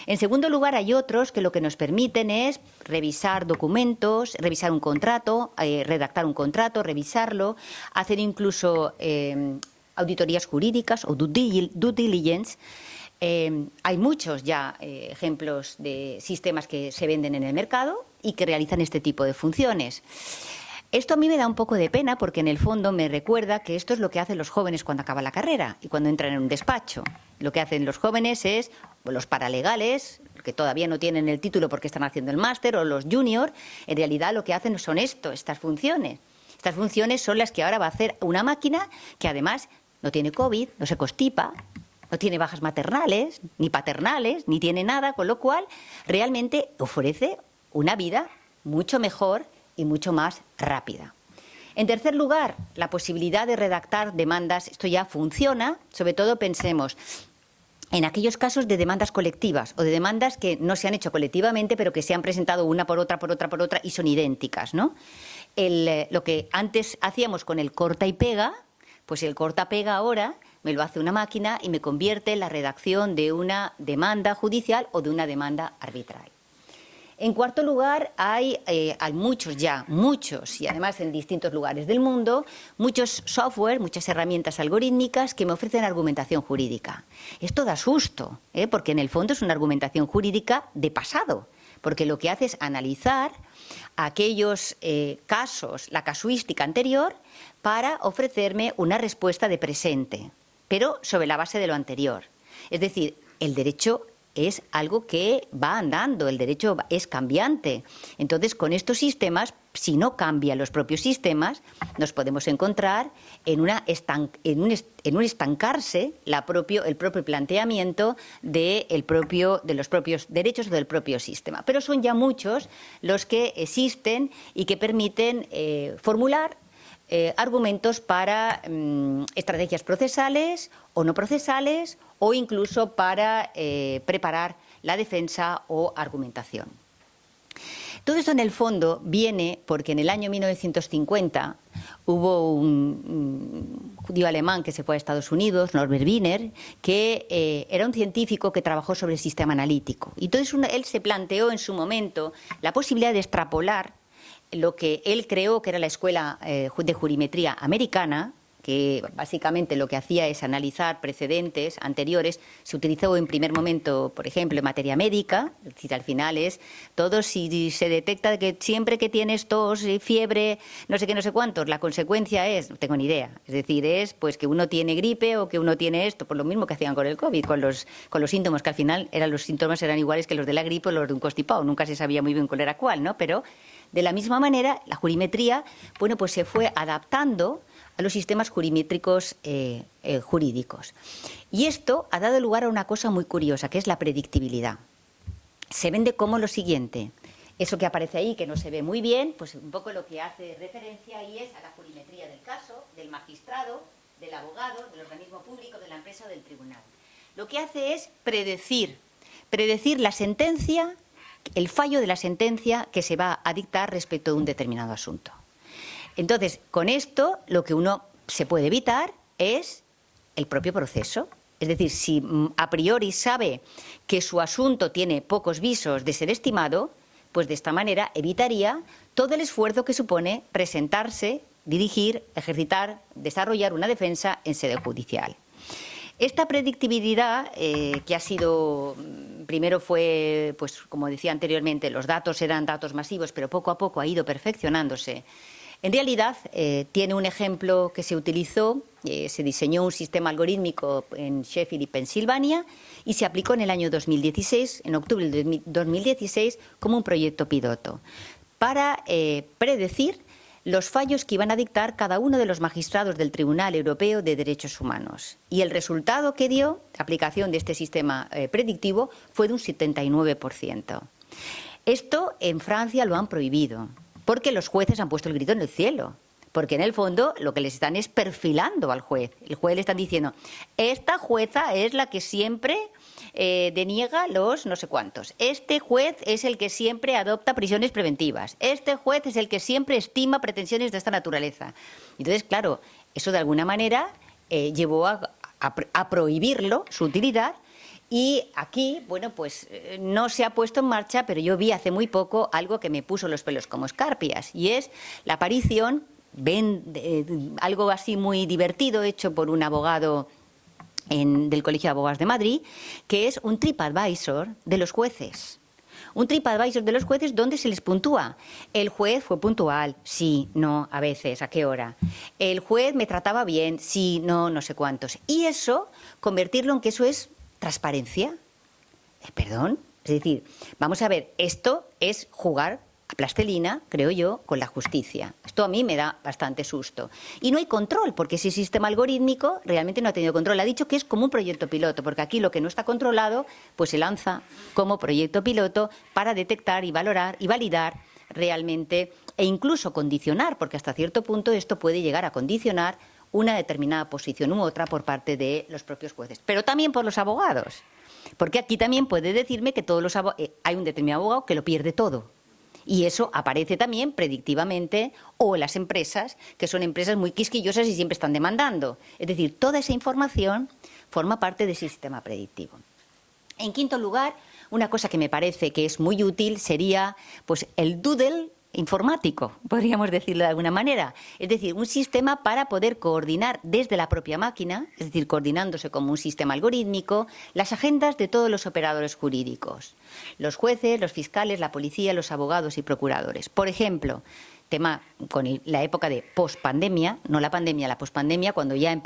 C: En segundo lugar, hay otros que lo que nos permiten es revisar documentos, revisar un contrato, redactar un contrato, revisarlo, hacer incluso auditorías jurídicas o due diligence. Hay muchos ya ejemplos de sistemas que se venden en el mercado y que realizan este tipo de funciones. Esto a mí me da un poco de pena porque en el fondo me recuerda que esto es lo que hacen los jóvenes cuando acaban la carrera y cuando entran en un despacho. Lo que hacen los jóvenes es, los paralegales, que todavía no tienen el título porque están haciendo el máster, o los junior, en realidad lo que hacen son estas funciones. Estas funciones son las que ahora va a hacer una máquina que además no tiene COVID, no se constipa, no tiene bajas maternales, ni paternales, ni tiene nada, con lo cual realmente ofrece una vida mucho mejor y mucho más rápida. En tercer lugar, la posibilidad de redactar demandas. Esto ya funciona, sobre todo pensemos en aquellos casos de demandas colectivas o de demandas que no se han hecho colectivamente, pero que se han presentado una por otra y son idénticas, ¿no? Lo que antes hacíamos con el corta y pega, pues el corta-pega ahora me lo hace una máquina y me convierte en la redacción de una demanda judicial o de una demanda arbitral. En cuarto lugar, hay muchos, y además en distintos lugares del mundo, muchos software, muchas herramientas algorítmicas que me ofrecen argumentación jurídica. Esto da susto, porque en el fondo es una argumentación jurídica de pasado, porque lo que hace es analizar aquellos casos, la casuística anterior, para ofrecerme una respuesta de presente, pero sobre la base de lo anterior. Es decir, el derecho es algo que va andando, el derecho es cambiante. Entonces, con estos sistemas, si no cambian los propios sistemas, nos podemos encontrar en un estancarse el propio planteamiento de los propios derechos del propio sistema. Pero son ya muchos los que existen y que permiten formular argumentos para estrategias procesales o no procesales o incluso para preparar la defensa o argumentación. Todo esto en el fondo viene porque en el año 1950 hubo un judío alemán que se fue a Estados Unidos, Norbert Wiener, que era un científico que trabajó sobre el sistema analítico. Y entonces él se planteó en su momento la posibilidad de extrapolar lo que él creó, que era la escuela de jurimetría americana, que básicamente lo que hacía es analizar precedentes anteriores. Se utilizó en primer momento, por ejemplo, en materia médica, es decir, al final es todo, si se detecta que siempre que tienes tos, fiebre, no sé qué, no sé cuántos, la consecuencia es, no tengo ni idea, es decir, es pues que uno tiene gripe o que uno tiene esto, por lo mismo que hacían con el COVID, con los síntomas, que al final los síntomas eran iguales que los de la gripe o los de un constipado, nunca se sabía muy bien cuál era cuál, ¿no? Pero de la misma manera, la jurimetría, bueno, pues se fue adaptando a los sistemas jurimétricos jurídicos. Y esto ha dado lugar a una cosa muy curiosa, que es la predictibilidad. Se vende como lo siguiente. Eso que aparece ahí, que no se ve muy bien, pues un poco lo que hace referencia ahí es a la jurimetría del caso, del magistrado, del abogado, del organismo público, de la empresa o del tribunal. Lo que hace es predecir la sentencia, el fallo de la sentencia que se va a dictar respecto de un determinado asunto. Entonces, con esto, lo que uno se puede evitar es el propio proceso. Es decir, si a priori sabe que su asunto tiene pocos visos de ser estimado, pues de esta manera evitaría todo el esfuerzo que supone presentarse, dirigir, ejercitar, desarrollar una defensa en sede judicial. Esta predictibilidad, que ha sido, primero fue, pues como decía anteriormente, los datos eran datos masivos, pero poco a poco ha ido perfeccionándose. En realidad, tiene un ejemplo que se utilizó, se diseñó un sistema algorítmico en Sheffield y Pensilvania y se aplicó en el año 2016, en octubre de 2016, como un proyecto piloto, para predecir los fallos que iban a dictar cada uno de los magistrados del Tribunal Europeo de Derechos Humanos. Y el resultado que dio la aplicación de este sistema predictivo fue de un 79%. Esto en Francia lo han prohibido, porque los jueces han puesto el grito en el cielo. Porque en el fondo lo que les están es perfilando al juez. El juez le están diciendo, esta jueza es la que siempre deniega los no sé cuántos. Este juez es el que siempre adopta prisiones preventivas. Este juez es el que siempre estima pretensiones de esta naturaleza. Entonces, claro, eso de alguna manera llevó a prohibirlo, su utilidad. Y aquí, bueno, pues no se ha puesto en marcha, pero yo vi hace muy poco algo que me puso los pelos como escarpias, y es la aparición, algo así muy divertido, hecho por un abogado del Colegio de Abogados de Madrid, que es un TripAdvisor de los jueces. Un TripAdvisor de los jueces donde se les puntúa. El juez fue puntual, sí, no, a veces, ¿a qué hora? El juez me trataba bien, sí, no, no sé cuántos. Y eso, convertirlo en que eso es transparencia. ¿Perdón? Es decir, vamos a ver, esto es jugar a plastilina, creo yo, con la justicia. Esto a mí me da bastante susto. Y no hay control, porque ese sistema algorítmico realmente no ha tenido control. Ha dicho que es como un proyecto piloto, porque aquí lo que no está controlado, pues se lanza como proyecto piloto para detectar y valorar y validar realmente, e incluso condicionar, porque hasta cierto punto esto puede llegar a condicionar una determinada posición u otra por parte de los propios jueces, pero también por los abogados, porque aquí también puede decirme que hay un determinado abogado que lo pierde todo, y eso aparece también predictivamente, o en las empresas, que son empresas muy quisquillosas y siempre están demandando. Es decir, toda esa información forma parte de ese sistema predictivo. En quinto lugar, una cosa que me parece que es muy útil sería pues el doodle informático, podríamos decirlo de alguna manera. Es decir, un sistema para poder coordinar desde la propia máquina, es decir, coordinándose como un sistema algorítmico, las agendas de todos los operadores jurídicos. Los jueces, los fiscales, la policía, los abogados y procuradores. Por ejemplo, tema con la época de pospandemia, no la pandemia, la pospandemia, cuando ya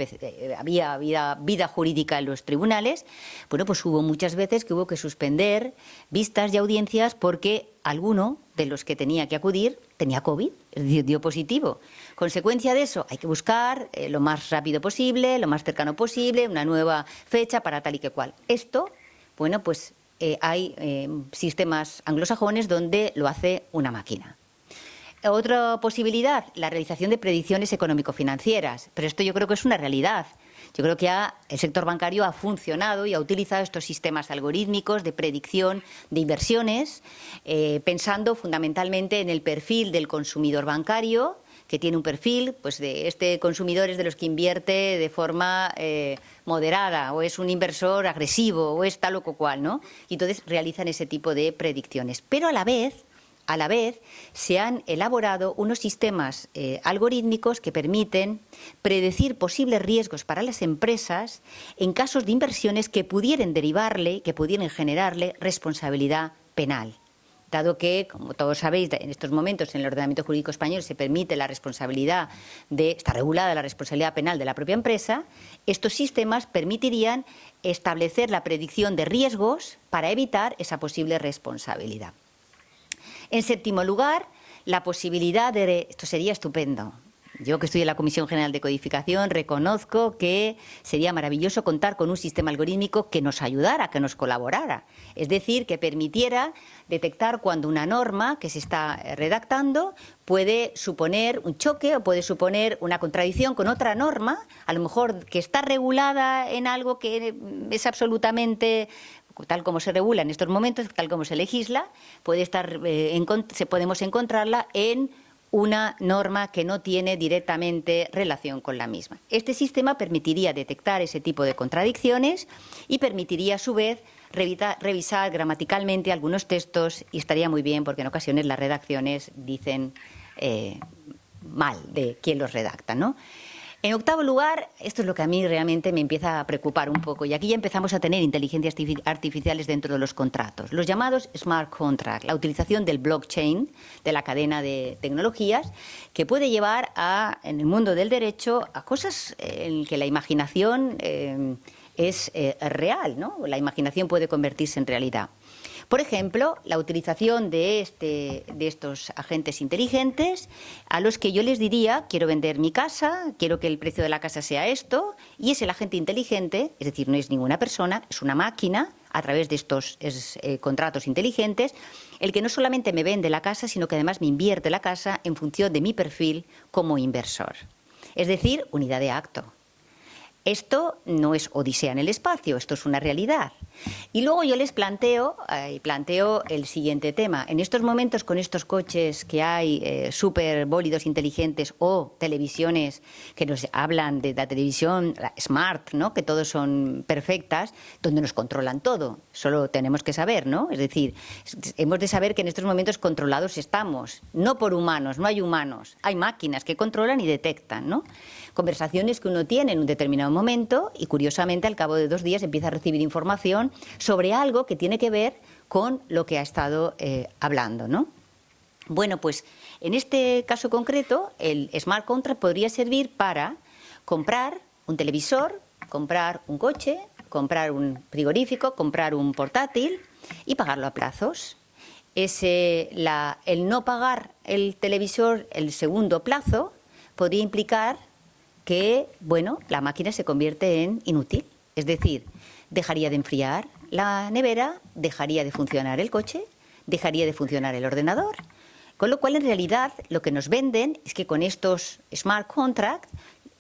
C: había vida jurídica en los tribunales, bueno, pues hubo muchas veces que hubo que suspender vistas y audiencias porque alguno de los que tenía que acudir tenía COVID, es decir, dio positivo. Consecuencia de eso, hay que buscar lo más rápido posible, lo más cercano posible, una nueva fecha para tal y que cual. Esto, bueno, pues hay sistemas anglosajones donde lo hace una máquina. Otra posibilidad, la realización de predicciones económico-financieras, pero esto yo creo que es una realidad. Yo creo que el sector bancario ha funcionado y ha utilizado estos sistemas algorítmicos de predicción de inversiones, pensando fundamentalmente en el perfil del consumidor bancario, que tiene un perfil, pues de este consumidor es de los que invierte de forma moderada, o es un inversor agresivo, o es tal o cual, ¿no? Y entonces realizan ese tipo de predicciones. Pero a la vez a la vez se han elaborado unos sistemas algorítmicos que permiten predecir posibles riesgos para las empresas en casos de inversiones que pudieran derivarle, que pudieran generarle responsabilidad penal. Dado que, como todos sabéis, en estos momentos en el ordenamiento jurídico español se permite la responsabilidad está regulada la responsabilidad penal de la propia empresa, estos sistemas permitirían establecer la predicción de riesgos para evitar esa posible responsabilidad. En séptimo lugar, la posibilidad de... Esto sería estupendo. Yo, que estoy en la Comisión General de Codificación, reconozco que sería maravilloso contar con un sistema algorítmico que nos ayudara, que nos colaborara. Es decir, que permitiera detectar cuando una norma que se está redactando puede suponer un choque o puede suponer una contradicción con otra norma, a lo mejor que está regulada en algo que es absolutamente... tal como se regula en estos momentos, tal como se legisla, podemos encontrarla en una norma que no tiene directamente relación con la misma. Este sistema permitiría detectar ese tipo de contradicciones y permitiría, a su vez, revisar gramaticalmente algunos textos, y estaría muy bien porque en ocasiones las redacciones dicen mal de quién los redacta, ¿no? En octavo lugar, esto es lo que a mí realmente me empieza a preocupar un poco, y aquí ya empezamos a tener inteligencias artificiales dentro de los contratos. Los llamados smart contracts, la utilización del blockchain, de la cadena de tecnologías, que puede llevar en el mundo del derecho a cosas en que la imaginación es real, ¿no? La imaginación puede convertirse en realidad. Por ejemplo, la utilización de estos agentes inteligentes a los que yo les diría, quiero vender mi casa, quiero que el precio de la casa sea esto, y es el agente inteligente, es decir, no es ninguna persona, es una máquina, a través de estos contratos inteligentes, el que no solamente me vende la casa, sino que además me invierte la casa en función de mi perfil como inversor. Es decir, unidad de acto. Esto no es odisea en el espacio, esto es una realidad. Y luego yo les planteo el siguiente tema. En estos momentos, con estos coches que hay, súper bólidos inteligentes o televisiones que nos hablan de la televisión la smart, ¿no? Que todos son perfectas, donde nos controlan todo. Solo tenemos que saber, ¿no? Es decir, hemos de saber que en estos momentos controlados estamos, no por humanos, no hay humanos, hay máquinas que controlan y detectan, ¿no? Conversaciones que uno tiene en un determinado momento y, curiosamente, al cabo de 2 días empieza a recibir información sobre algo que tiene que ver con lo que ha estado hablando, ¿no? Bueno, pues en este caso concreto, el smart contract podría servir para comprar un televisor, comprar un coche, comprar un frigorífico, comprar un portátil y pagarlo a plazos. El no pagar el televisor el segundo plazo podría implicar que, bueno, la máquina se convierte en inútil. Es decir, dejaría de enfriar la nevera, dejaría de funcionar el coche, dejaría de funcionar el ordenador. Con lo cual, en realidad, lo que nos venden es que con estos smart contracts,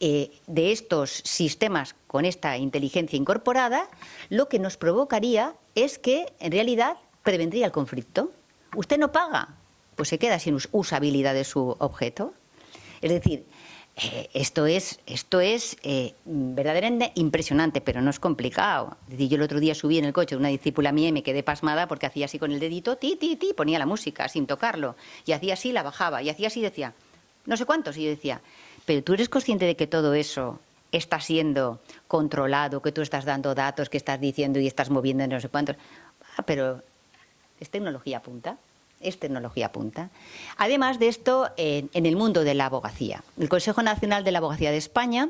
C: de estos sistemas con esta inteligencia incorporada, lo que nos provocaría es que, en realidad, prevendría el conflicto. Usted no paga, pues se queda sin usabilidad de su objeto. Es decir, esto es verdaderamente impresionante, pero no es complicado. Es decir, yo el otro día subí en el coche de una discípula mía y me quedé pasmada porque hacía así con el dedito, ti, ti, ti, ponía la música sin tocarlo. Y hacía así, la bajaba. Y hacía así, decía, no sé cuántos. Y yo decía, pero tú eres consciente de que todo eso está siendo controlado, que tú estás dando datos, que estás diciendo y estás moviendo no sé cuántos. Pero es tecnología punta. Es tecnología punta. Además de esto, en el mundo de la abogacía, el Consejo Nacional de la Abogacía de España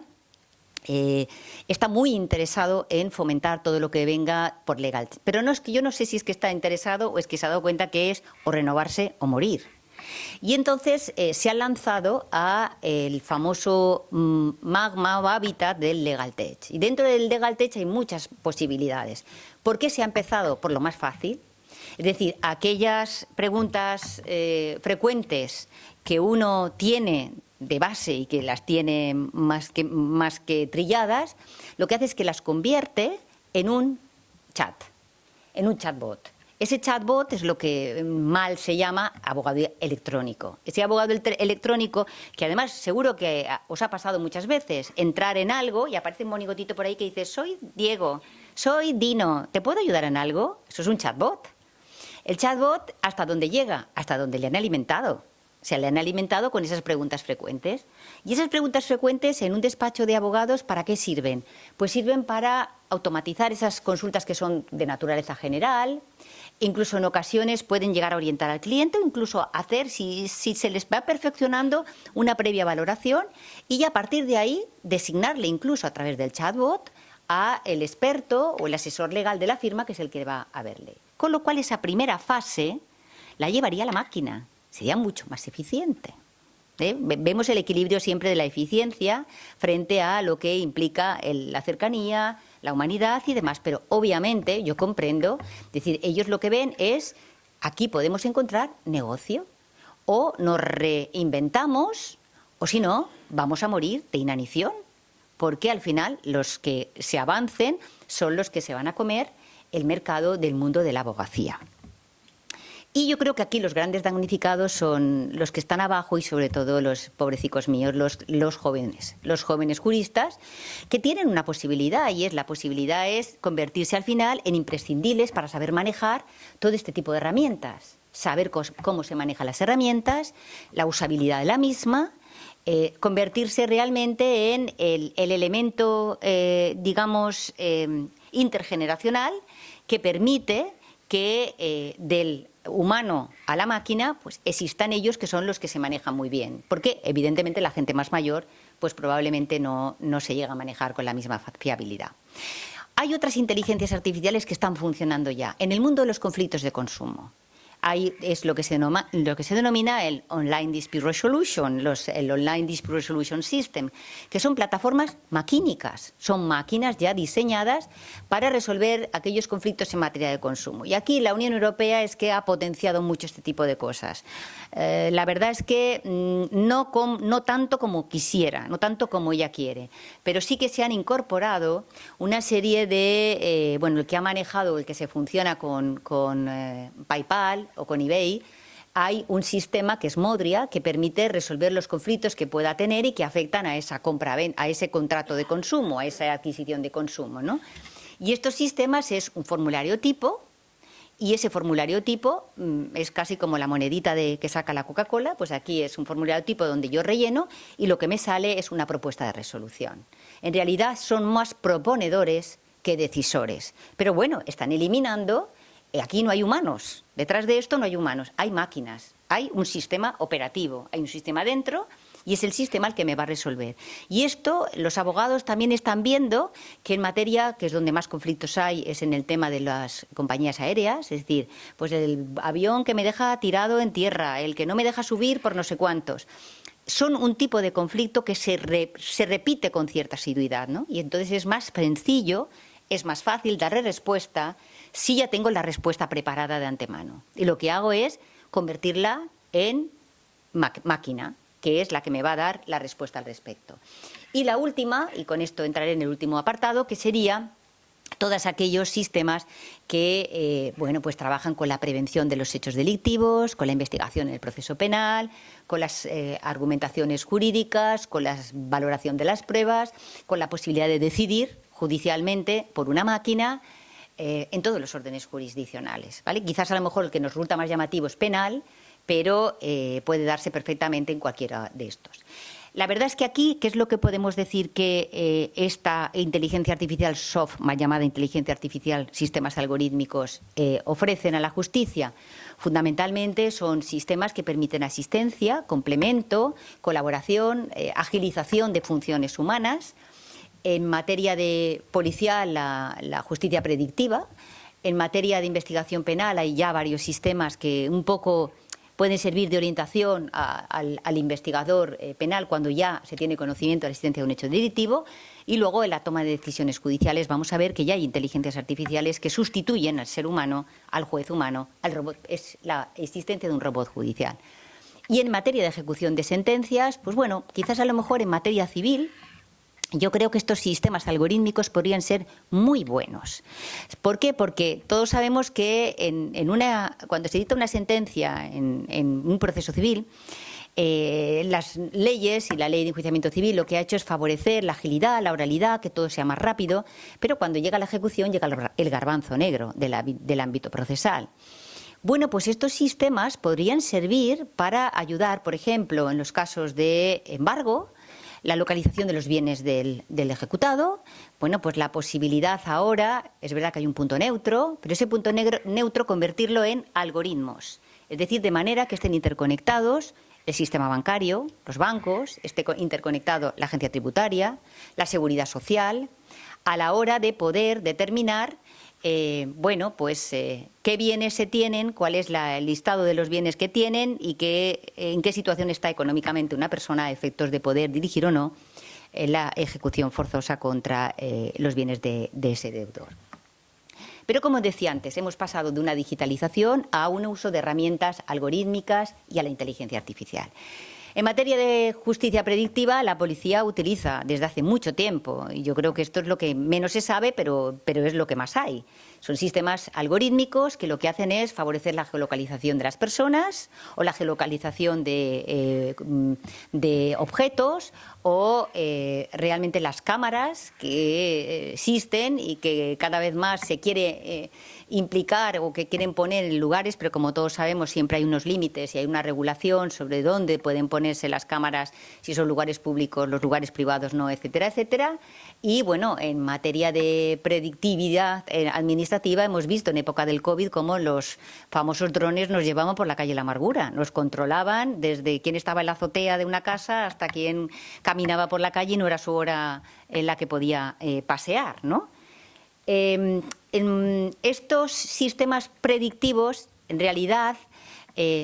C: está muy interesado en fomentar todo lo que venga por legal. Pero no es que yo no sé si es que está interesado o es que se ha dado cuenta que es o renovarse o morir. Y entonces se ha lanzado a el famoso magma o hábitat del Legal Tech. Y dentro del Legal Tech hay muchas posibilidades. ¿Por qué se ha empezado? Por lo más fácil. Es decir, aquellas preguntas frecuentes que uno tiene de base y que las tiene más que trilladas, lo que hace es que las convierte en un chat, en un chatbot. Ese chatbot es lo que mal se llama abogado electrónico. Ese abogado electrónico que además seguro que os ha pasado muchas veces, entrar en algo y aparece un monigotito por ahí que dice, soy Diego, soy Dino, ¿te puedo ayudar en algo? Eso es un chatbot. El chatbot, ¿hasta dónde llega? Hasta donde le han alimentado. O sea, le han alimentado con esas preguntas frecuentes. Y esas preguntas frecuentes en un despacho de abogados, ¿para qué sirven? Pues sirven para automatizar esas consultas que son de naturaleza general. Incluso en ocasiones pueden llegar a orientar al cliente o incluso hacer, si se les va perfeccionando, una previa valoración y a partir de ahí designarle incluso a través del chatbot a el experto o el asesor legal de la firma, que es el que va a verle. Con lo cual esa primera fase la llevaría la máquina, sería mucho más eficiente. Vemos el equilibrio siempre de la eficiencia frente a lo que implica la cercanía, la humanidad y demás, pero obviamente yo comprendo, es decir, ellos lo que ven es, aquí podemos encontrar negocio, o nos reinventamos, o si no, vamos a morir de inanición, porque al final los que se avancen son los que se van a comer el mercado del mundo de la abogacía. Y yo creo que aquí los grandes damnificados son los que están abajo y sobre todo los pobrecicos míos, los jóvenes juristas, que tienen una posibilidad y la posibilidad es convertirse al final en imprescindibles para saber manejar todo este tipo de herramientas, saber cómo se manejan las herramientas, la usabilidad de la misma, convertirse realmente en el elemento, digamos, intergeneracional que permite que del humano a la máquina, pues existan ellos que son los que se manejan muy bien. Porque, evidentemente, la gente más mayor, pues probablemente no se llega a manejar con la misma fiabilidad. Hay otras inteligencias artificiales que están funcionando ya. En el mundo de los conflictos de consumo. Ahí es lo que se denomina el Online Dispute Resolution, el Online Dispute Resolution System, que son plataformas maquínicas, son máquinas ya diseñadas para resolver aquellos conflictos en materia de consumo. Y aquí la Unión Europea es que ha potenciado mucho este tipo de cosas. La verdad es que no tanto como quisiera, no tanto como ella quiere, pero sí que se han incorporado una serie de, el que ha manejado, el que se funciona con PayPal o con eBay, hay un sistema que es Modria, que permite resolver los conflictos que pueda tener y que afectan a esa compra-venta, a ese contrato de consumo, a esa adquisición de consumo, ¿no? Y estos sistemas es un formulario tipo, y ese formulario tipo es casi como la monedita que saca la Coca-Cola, pues aquí es un formulario tipo donde yo relleno y lo que me sale es una propuesta de resolución. En realidad son más proponedores que decisores, pero bueno, están eliminando. Aquí no hay humanos, detrás de esto no hay humanos, hay máquinas, hay un sistema operativo, hay un sistema dentro y es el sistema el que me va a resolver. Y esto los abogados también están viendo que en materia, que es donde más conflictos hay, es en el tema de las compañías aéreas, es decir, pues el avión que me deja tirado en tierra, el que no me deja subir por no sé cuántos. Son un tipo de conflicto que se repite con cierta asiduidad, ¿no? Y entonces es más sencillo, es más fácil darle respuesta si ya tengo la respuesta preparada de antemano. Y lo que hago es convertirla en máquina, que es la que me va a dar la respuesta al respecto. Y la última, y con esto entraré en el último apartado, que sería todos aquellos sistemas que pues trabajan con la prevención de los hechos delictivos, con la investigación en el proceso penal, con las argumentaciones jurídicas, con la valoración de las pruebas, con la posibilidad de decidir judicialmente por una máquina en todos los órdenes jurisdiccionales, ¿vale? Quizás a lo mejor el que nos resulta más llamativo es penal, pero puede darse perfectamente en cualquiera de estos. La verdad es que aquí, ¿qué es lo que podemos decir que esta inteligencia artificial soft, más llamada inteligencia artificial, sistemas algorítmicos, ofrecen a la justicia? Fundamentalmente son sistemas que permiten asistencia, complemento, colaboración, agilización de funciones humanas. En materia de policial, la justicia predictiva. En materia de investigación penal hay ya varios sistemas que un poco pueden servir de orientación al investigador penal cuando ya se tiene conocimiento de la existencia de un hecho delictivo. Y luego en la toma de decisiones judiciales vamos a ver que ya hay inteligencias artificiales que sustituyen al ser humano, al juez humano, al robot. Es la existencia de un robot judicial. Y en materia de ejecución de sentencias, pues bueno, quizás a lo mejor en materia civil, yo creo que estos sistemas algorítmicos podrían ser muy buenos. ¿Por qué? Porque todos sabemos que cuando se dicta una sentencia en un proceso civil, las leyes y la ley de enjuiciamiento civil lo que ha hecho es favorecer la agilidad, la oralidad, que todo sea más rápido, pero cuando llega la ejecución llega el garbanzo negro del ámbito procesal. Bueno, pues estos sistemas podrían servir para ayudar, por ejemplo, en los casos de embargo, la localización de los bienes del ejecutado. Bueno, pues la posibilidad ahora, es verdad que hay un punto neutro, pero ese punto neutro convertirlo en algoritmos, es decir, de manera que estén interconectados el sistema bancario, los bancos, esté interconectado la agencia tributaria, la seguridad social, a la hora de poder determinar bueno, pues qué bienes se tienen, cuál es el listado de los bienes que tienen y en qué situación está económicamente una persona a efectos de poder dirigir o no la ejecución forzosa contra los bienes de ese deudor. Pero como decía antes, hemos pasado de una digitalización a un uso de herramientas algorítmicas y a la inteligencia artificial. En materia de justicia predictiva, la policía utiliza desde hace mucho tiempo, y yo creo que esto es lo que menos se sabe, pero es lo que más hay. Son sistemas algorítmicos que lo que hacen es favorecer la geolocalización de las personas o la geolocalización de objetos o realmente las cámaras que existen y que cada vez más se quiere implicar o que quieren poner en lugares, pero como todos sabemos siempre hay unos límites y hay una regulación sobre dónde pueden ponerse las cámaras, si son lugares públicos, los lugares privados no, etcétera, etcétera. Y bueno, en materia de predictividad administrativa hemos visto en época del COVID cómo los famosos drones nos llevaban por la calle La Amargura, nos controlaban desde quién estaba en la azotea de una casa hasta quién caminaba por la calle y no era su hora en la que podía pasear, ¿no? Estos sistemas predictivos, en realidad,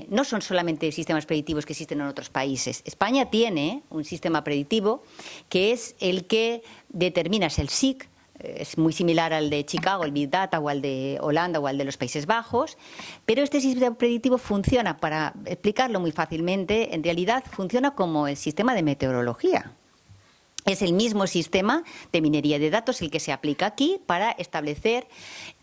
C: no son solamente sistemas predictivos que existen en otros países. España tiene un sistema predictivo que es el que determina, es el SIC, es muy similar al de Chicago, el Big Data, o al de Holanda o al de los Países Bajos, pero este sistema predictivo funciona, para explicarlo muy fácilmente, en realidad funciona como el sistema de meteorología. Es el mismo sistema de minería de datos el que se aplica aquí para establecer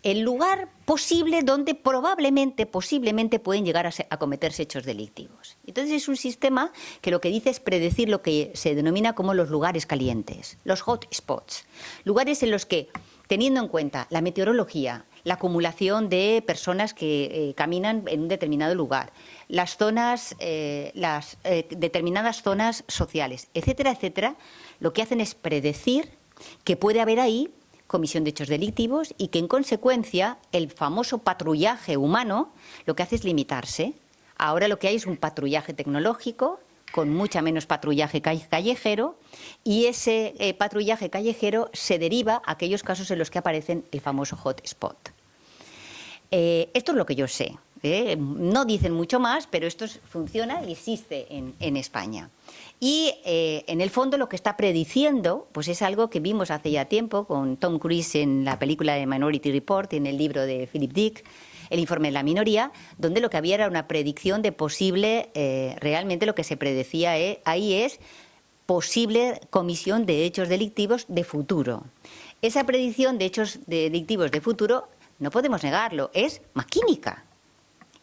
C: el lugar posible donde posiblemente pueden llegar a cometerse hechos delictivos. Entonces es un sistema que lo que dice es predecir lo que se denomina como los lugares calientes, los hot spots, lugares en los que, teniendo en cuenta la meteorología, la acumulación de personas que caminan en un determinado lugar, las zonas, determinadas zonas sociales, etcétera, etcétera, lo que hacen es predecir que puede haber ahí comisión de hechos delictivos y que, en consecuencia, el famoso patrullaje humano lo que hace es limitarse. Ahora lo que hay es un patrullaje tecnológico con mucha menos patrullaje callejero, y ese patrullaje callejero se deriva a aquellos casos en los que aparecen el famoso hotspot. Esto es lo que yo sé. No dicen mucho más, pero esto funciona y existe en España. Y en el fondo lo que está prediciendo pues es algo que vimos hace ya tiempo con Tom Cruise en la película de Minority Report y en el libro de Philip Dick, El informe de la minoría, donde lo que había era una predicción de posible, realmente lo que se predecía ahí es posible comisión de hechos delictivos de futuro. Esa predicción de hechos delictivos de futuro, no podemos negarlo, es maquínica.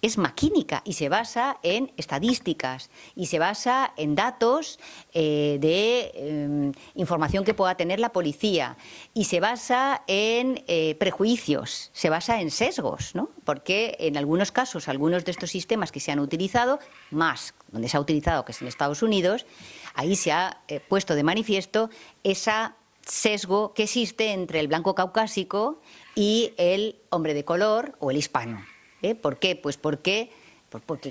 C: Es maquínica y se basa en estadísticas y se basa en datos de información que pueda tener la policía y se basa en prejuicios, se basa en sesgos, ¿no? Porque en algunos casos, algunos de estos sistemas que se han utilizado, más donde se ha utilizado, que es en Estados Unidos, ahí se ha puesto de manifiesto ese sesgo que existe entre el blanco caucásico y el hombre de color o el hispano. ¿Por qué? Pues porque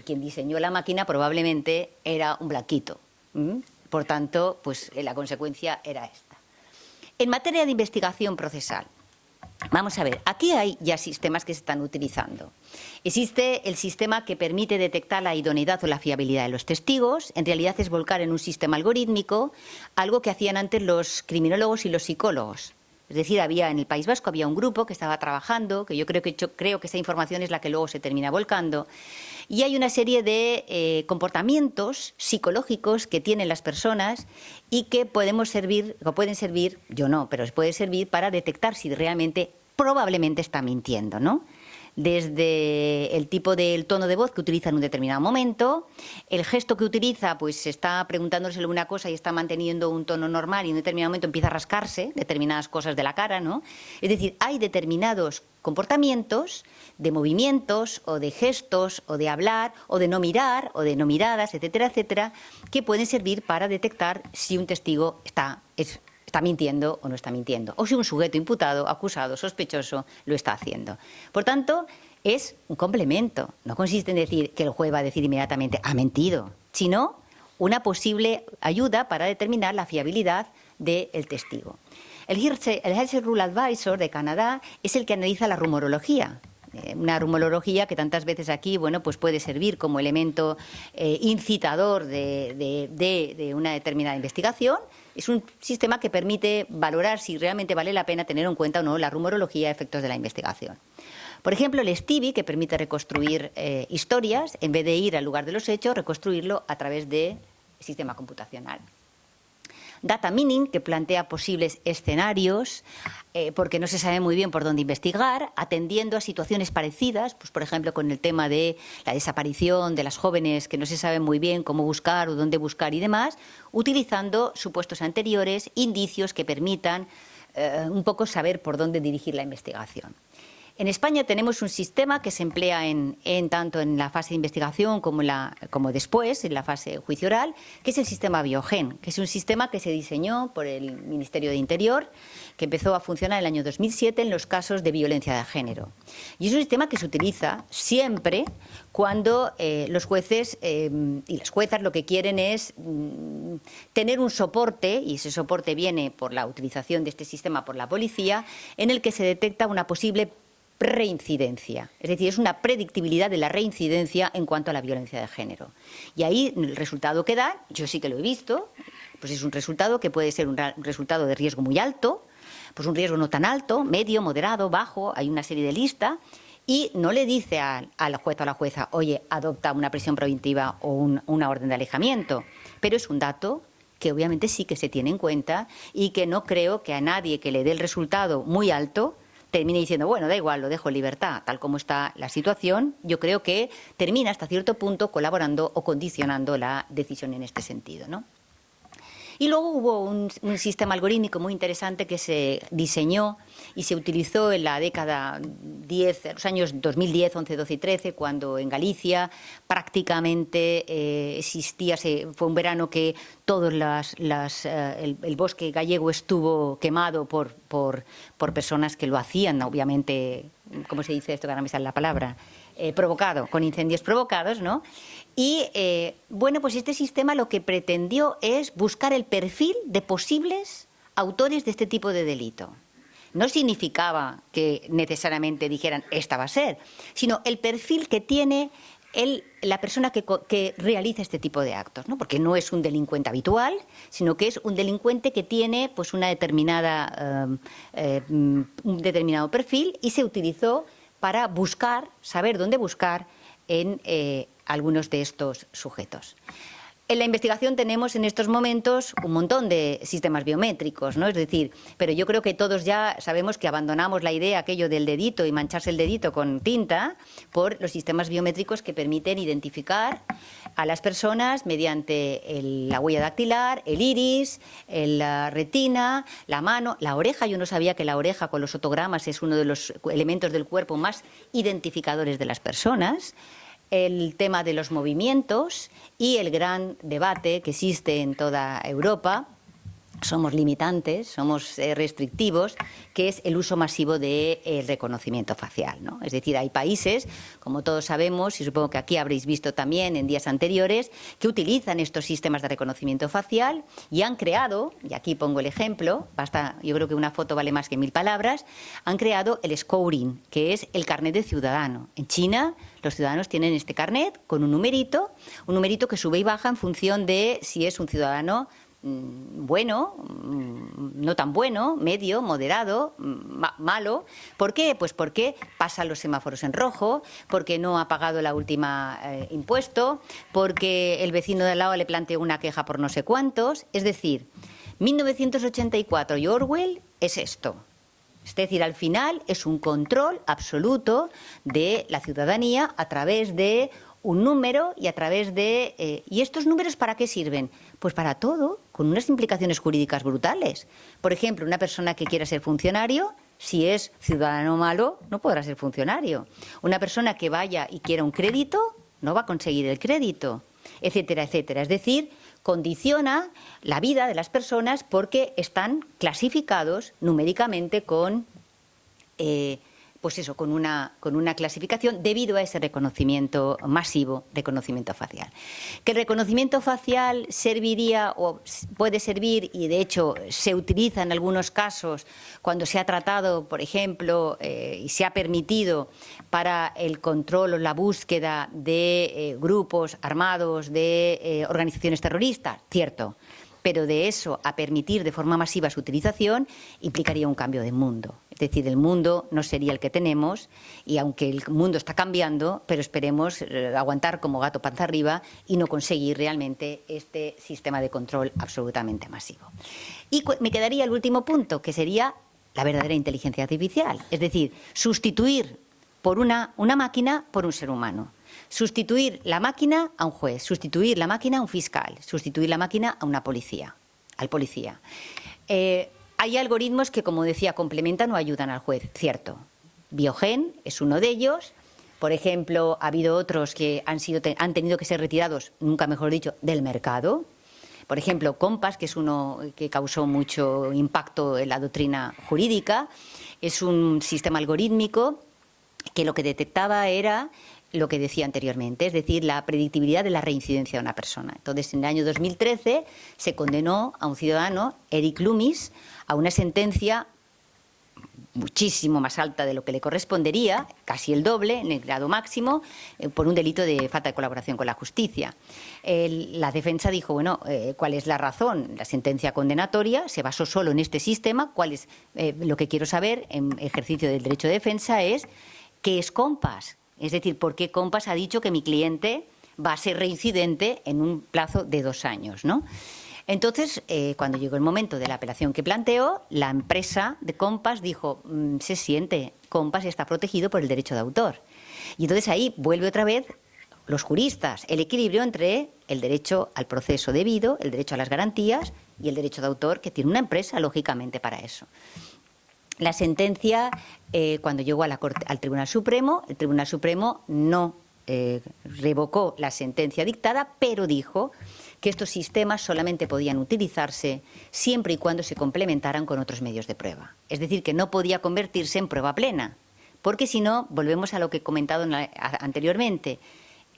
C: quien diseñó la máquina probablemente era un blanquito. Por tanto, pues la consecuencia era esta. En materia de investigación procesal, vamos a ver, aquí hay ya sistemas que se están utilizando. Existe el sistema que permite detectar la idoneidad o la fiabilidad de los testigos. En realidad es volcar en un sistema algorítmico algo que hacían antes los criminólogos y los psicólogos. Es decir, en el País Vasco había un grupo que estaba trabajando, que yo creo que esa información es la que luego se termina volcando, y hay una serie de comportamientos psicológicos que tienen las personas y que pueden servir, yo no, pero puede servir para detectar si realmente, probablemente está mintiendo, ¿no? desde el tipo del tono de voz que utiliza en un determinado momento, el gesto que utiliza, pues está preguntándose una cosa y está manteniendo un tono normal y en un determinado momento empieza a rascarse determinadas cosas de la cara, ¿no? Es decir, hay determinados comportamientos de movimientos o de gestos o de hablar o de no mirar o de no miradas, etcétera, etcétera, que pueden servir para detectar si un testigo está mintiendo o no está mintiendo, o si un sujeto imputado, acusado, sospechoso lo está haciendo. Por tanto, es un complemento. No consiste en decir que el juez va a decir inmediatamente ha mentido, sino una posible ayuda para determinar la fiabilidad del testigo. El Hearsay Rule Advisor de Canadá es el que analiza la rumorología. Una rumorología que tantas veces aquí, bueno, pues puede servir como elemento incitador de una determinada investigación. Es un sistema que permite valorar si realmente vale la pena tener en cuenta o no la rumorología a efectos de la investigación. Por ejemplo, el Stevie, que permite reconstruir historias, en vez de ir al lugar de los hechos, reconstruirlo a través del sistema computacional. Data Mining, que plantea posibles escenarios, porque no se sabe muy bien por dónde investigar, atendiendo a situaciones parecidas, pues por ejemplo con el tema de la desaparición de las jóvenes que no se sabe muy bien cómo buscar o dónde buscar y demás, utilizando supuestos anteriores, indicios que permitan un poco saber por dónde dirigir la investigación. En España tenemos un sistema que se emplea tanto en la fase de investigación como después, en la fase juicio oral, que es el sistema Biogen, que es un sistema que se diseñó por el Ministerio de Interior, que empezó a funcionar en el año 2007 en los casos de violencia de género. Y es un sistema que se utiliza siempre cuando los jueces y las juezas lo que quieren es tener un soporte, y ese soporte viene por la utilización de este sistema por la policía, en el que se detecta una posible reincidencia, es decir, es una predictibilidad de la reincidencia en cuanto a la violencia de género. Y ahí el resultado que da, yo sí que lo he visto, pues es un resultado que puede ser un resultado de riesgo muy alto, pues un riesgo no tan alto, medio, moderado, bajo, hay una serie de listas, y no le dice al juez o a la jueza, oye, adopta una prisión preventiva o una orden de alejamiento, pero es un dato que obviamente sí que se tiene en cuenta y que no creo que a nadie que le dé el resultado muy alto termine diciendo, bueno, da igual, lo dejo en libertad, tal como está la situación. Yo creo que termina hasta cierto punto colaborando o condicionando la decisión en este sentido, ¿no? Y luego hubo un sistema algorítmico muy interesante que se diseñó y se utilizó en la década 10, los años 2010, 11, 12 y 13, cuando en Galicia prácticamente existía, fue un verano que todo el bosque gallego estuvo quemado por personas que lo hacían, obviamente, ¿cómo se dice esto? Que ahora me sale la palabra. Provocado, con incendios provocados, ¿no? Y, bueno, pues este sistema lo que pretendió es buscar el perfil de posibles autores de este tipo de delito. No significaba que necesariamente dijeran, esta va a ser, sino el perfil que tiene la persona que realiza este tipo de actos, ¿no? Porque no es un delincuente habitual, sino que es un delincuente que tiene pues, un determinado perfil y se utilizó para buscar, saber dónde buscar en algunos de estos sujetos. En la investigación tenemos en estos momentos un montón de sistemas biométricos, ¿no? Es decir, pero yo creo que todos ya sabemos que abandonamos la idea aquello del dedito y mancharse el dedito con tinta por los sistemas biométricos que permiten identificar a las personas mediante la huella dactilar, el iris, la retina, la mano, la oreja. Yo no sabía que la oreja con los otogramas es uno de los elementos del cuerpo más identificadores de las personas. El tema de los movimientos y el gran debate que existe en toda Europa, somos limitantes, somos restrictivos, que es el uso masivo del reconocimiento facial, ¿no? Es decir, hay países, como todos sabemos, y supongo que aquí habréis visto también en días anteriores, que utilizan estos sistemas de reconocimiento facial y han creado, y aquí pongo el ejemplo, basta, yo creo que una foto vale más que 1000 palabras, han creado el scoring, que es el carnet de ciudadano. En China los ciudadanos tienen este carnet con un numerito que sube y baja en función de si es un ciudadano bueno, no tan bueno, medio, moderado, malo. ¿Por qué? Pues porque pasan los semáforos en rojo, porque no ha pagado la última impuesto, porque el vecino de al lado le planteó una queja por no sé cuántos. Es decir, 1984 y Orwell es esto. Es decir, al final es un control absoluto de la ciudadanía a través de un número y a través de... ¿Y estos números para qué sirven? Pues para todo, con unas implicaciones jurídicas brutales. Por ejemplo, una persona que quiera ser funcionario, si es ciudadano malo, no podrá ser funcionario. Una persona que vaya y quiera un crédito, no va a conseguir el crédito, etcétera, etcétera. Es decir, condiciona la vida de las personas porque están clasificados numéricamente con... pues eso, con una clasificación debido a ese reconocimiento masivo, reconocimiento facial. Que el reconocimiento facial serviría o puede servir, y de hecho se utiliza en algunos casos cuando se ha tratado, por ejemplo, y se ha permitido para el control o la búsqueda de grupos armados, de organizaciones terroristas, cierto. Pero de eso a permitir de forma masiva su utilización implicaría un cambio de mundo. Es decir, el mundo no sería el que tenemos y aunque el mundo está cambiando, pero esperemos aguantar como gato panza arriba y no conseguir realmente este sistema de control absolutamente masivo. Y me quedaría el último punto, que sería la verdadera inteligencia artificial. Es decir, sustituir por una máquina por un ser humano. Sustituir la máquina a un juez, sustituir la máquina a un fiscal, sustituir la máquina a una policía, al policía. Hay algoritmos que, como decía, complementan o ayudan al juez, cierto. Biogen es uno de ellos. Por ejemplo, ha habido otros que han tenido que ser retirados, nunca mejor dicho, del mercado. Por ejemplo, Compass, que es uno que causó mucho impacto en la doctrina jurídica, es un sistema algorítmico que lo que detectaba era lo que decía anteriormente, es decir, la predictibilidad de la reincidencia de una persona. Entonces, en el año 2013 se condenó a un ciudadano, Eric Loomis, a una sentencia muchísimo más alta de lo que le correspondería, casi el doble, en el grado máximo, por un delito de falta de colaboración con la justicia. La defensa dijo, bueno, ¿cuál es la razón? La sentencia condenatoria se basó solo en este sistema. ¿Cuál es lo que quiero saber en ejercicio del derecho de defensa es qué es Compass? Es decir, ¿por qué Compass ha dicho que mi cliente va a ser reincidente en un plazo de 2 años, ¿no? Entonces, cuando llegó el momento de la apelación que planteó, la empresa de Compass dijo, se siente, Compass está protegido por el derecho de autor. Y entonces ahí vuelve otra vez los juristas, el equilibrio entre el derecho al proceso debido, el derecho a las garantías y el derecho de autor, que tiene una empresa, lógicamente, para eso. La sentencia, cuando llegó a al Tribunal Supremo, el Tribunal Supremo no revocó la sentencia dictada, pero dijo que estos sistemas solamente podían utilizarse siempre y cuando se complementaran con otros medios de prueba. Es decir, que no podía convertirse en prueba plena, porque si no, volvemos a lo que he comentado anteriormente,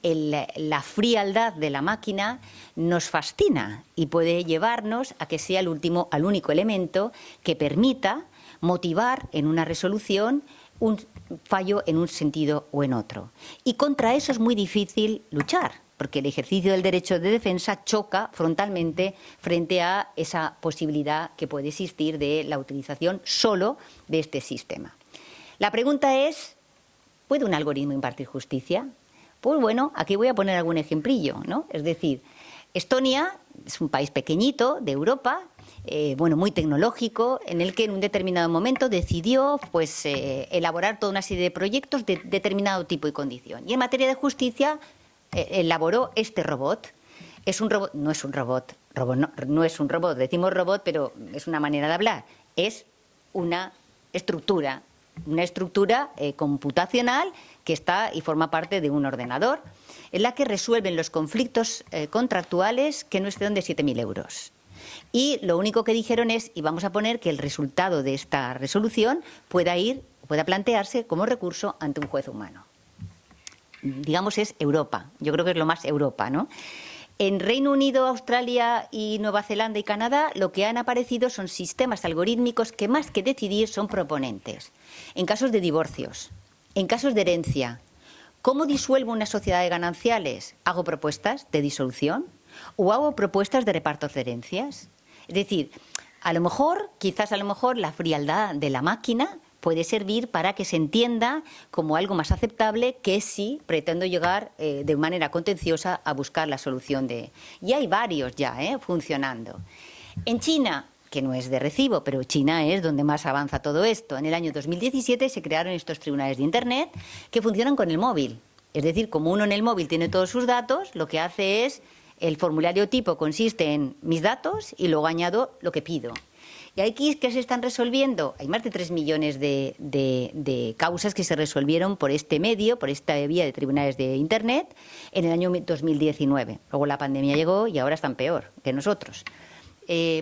C: la frialdad de la máquina nos fascina y puede llevarnos a que sea al único elemento que permita motivar en una resolución un fallo en un sentido o en otro. Y contra eso es muy difícil luchar, porque el ejercicio del derecho de defensa choca frontalmente frente a esa posibilidad que puede existir de la utilización solo de este sistema. La pregunta es, ¿puede un algoritmo impartir justicia? Pues bueno, aquí voy a poner algún ejemplillo, ¿no? Es decir, Estonia es un país pequeñito de Europa, bueno, muy tecnológico, en el que en un determinado momento decidió pues, elaborar toda una serie de proyectos de determinado tipo y condición. Y en materia de justicia elaboró este robot. Es un robot, no es un robot, no es un robot, decimos robot, pero es una manera de hablar. Es una estructura computacional que está y forma parte de un ordenador, en la que resuelven los conflictos contractuales que no exceden de 7.000 euros. Y lo único que dijeron es, y vamos a poner que el resultado de esta resolución pueda plantearse como recurso ante un juez humano. Digamos, es Europa. Yo creo que es lo más Europa, ¿no? En Reino Unido, Australia y Nueva Zelanda y Canadá, lo que han aparecido son sistemas algorítmicos que más que decidir son proponentes. En casos de divorcios, en casos de herencia, ¿cómo disuelvo una sociedad de gananciales? ¿Hago propuestas de disolución? ¿O hago propuestas de repartos de herencias? Es decir, quizás a lo mejor la frialdad de la máquina puede servir para que se entienda como algo más aceptable que si pretendo llegar de manera contenciosa a buscar la solución de... Y hay varios ya funcionando. En China que no es de recibo, pero China es donde más avanza todo esto. En el año 2017 se crearon estos tribunales de Internet que funcionan con el móvil. Es decir, como uno en el móvil tiene todos sus datos, lo que hace es, el formulario tipo consiste en mis datos y luego añado lo que pido. Y aquí, ¿qué se están resolviendo? Hay más de 3 millones de causas que se resolvieron por este medio, por esta vía de tribunales de Internet, en el año 2019. Luego la pandemia llegó y ahora están peor que nosotros.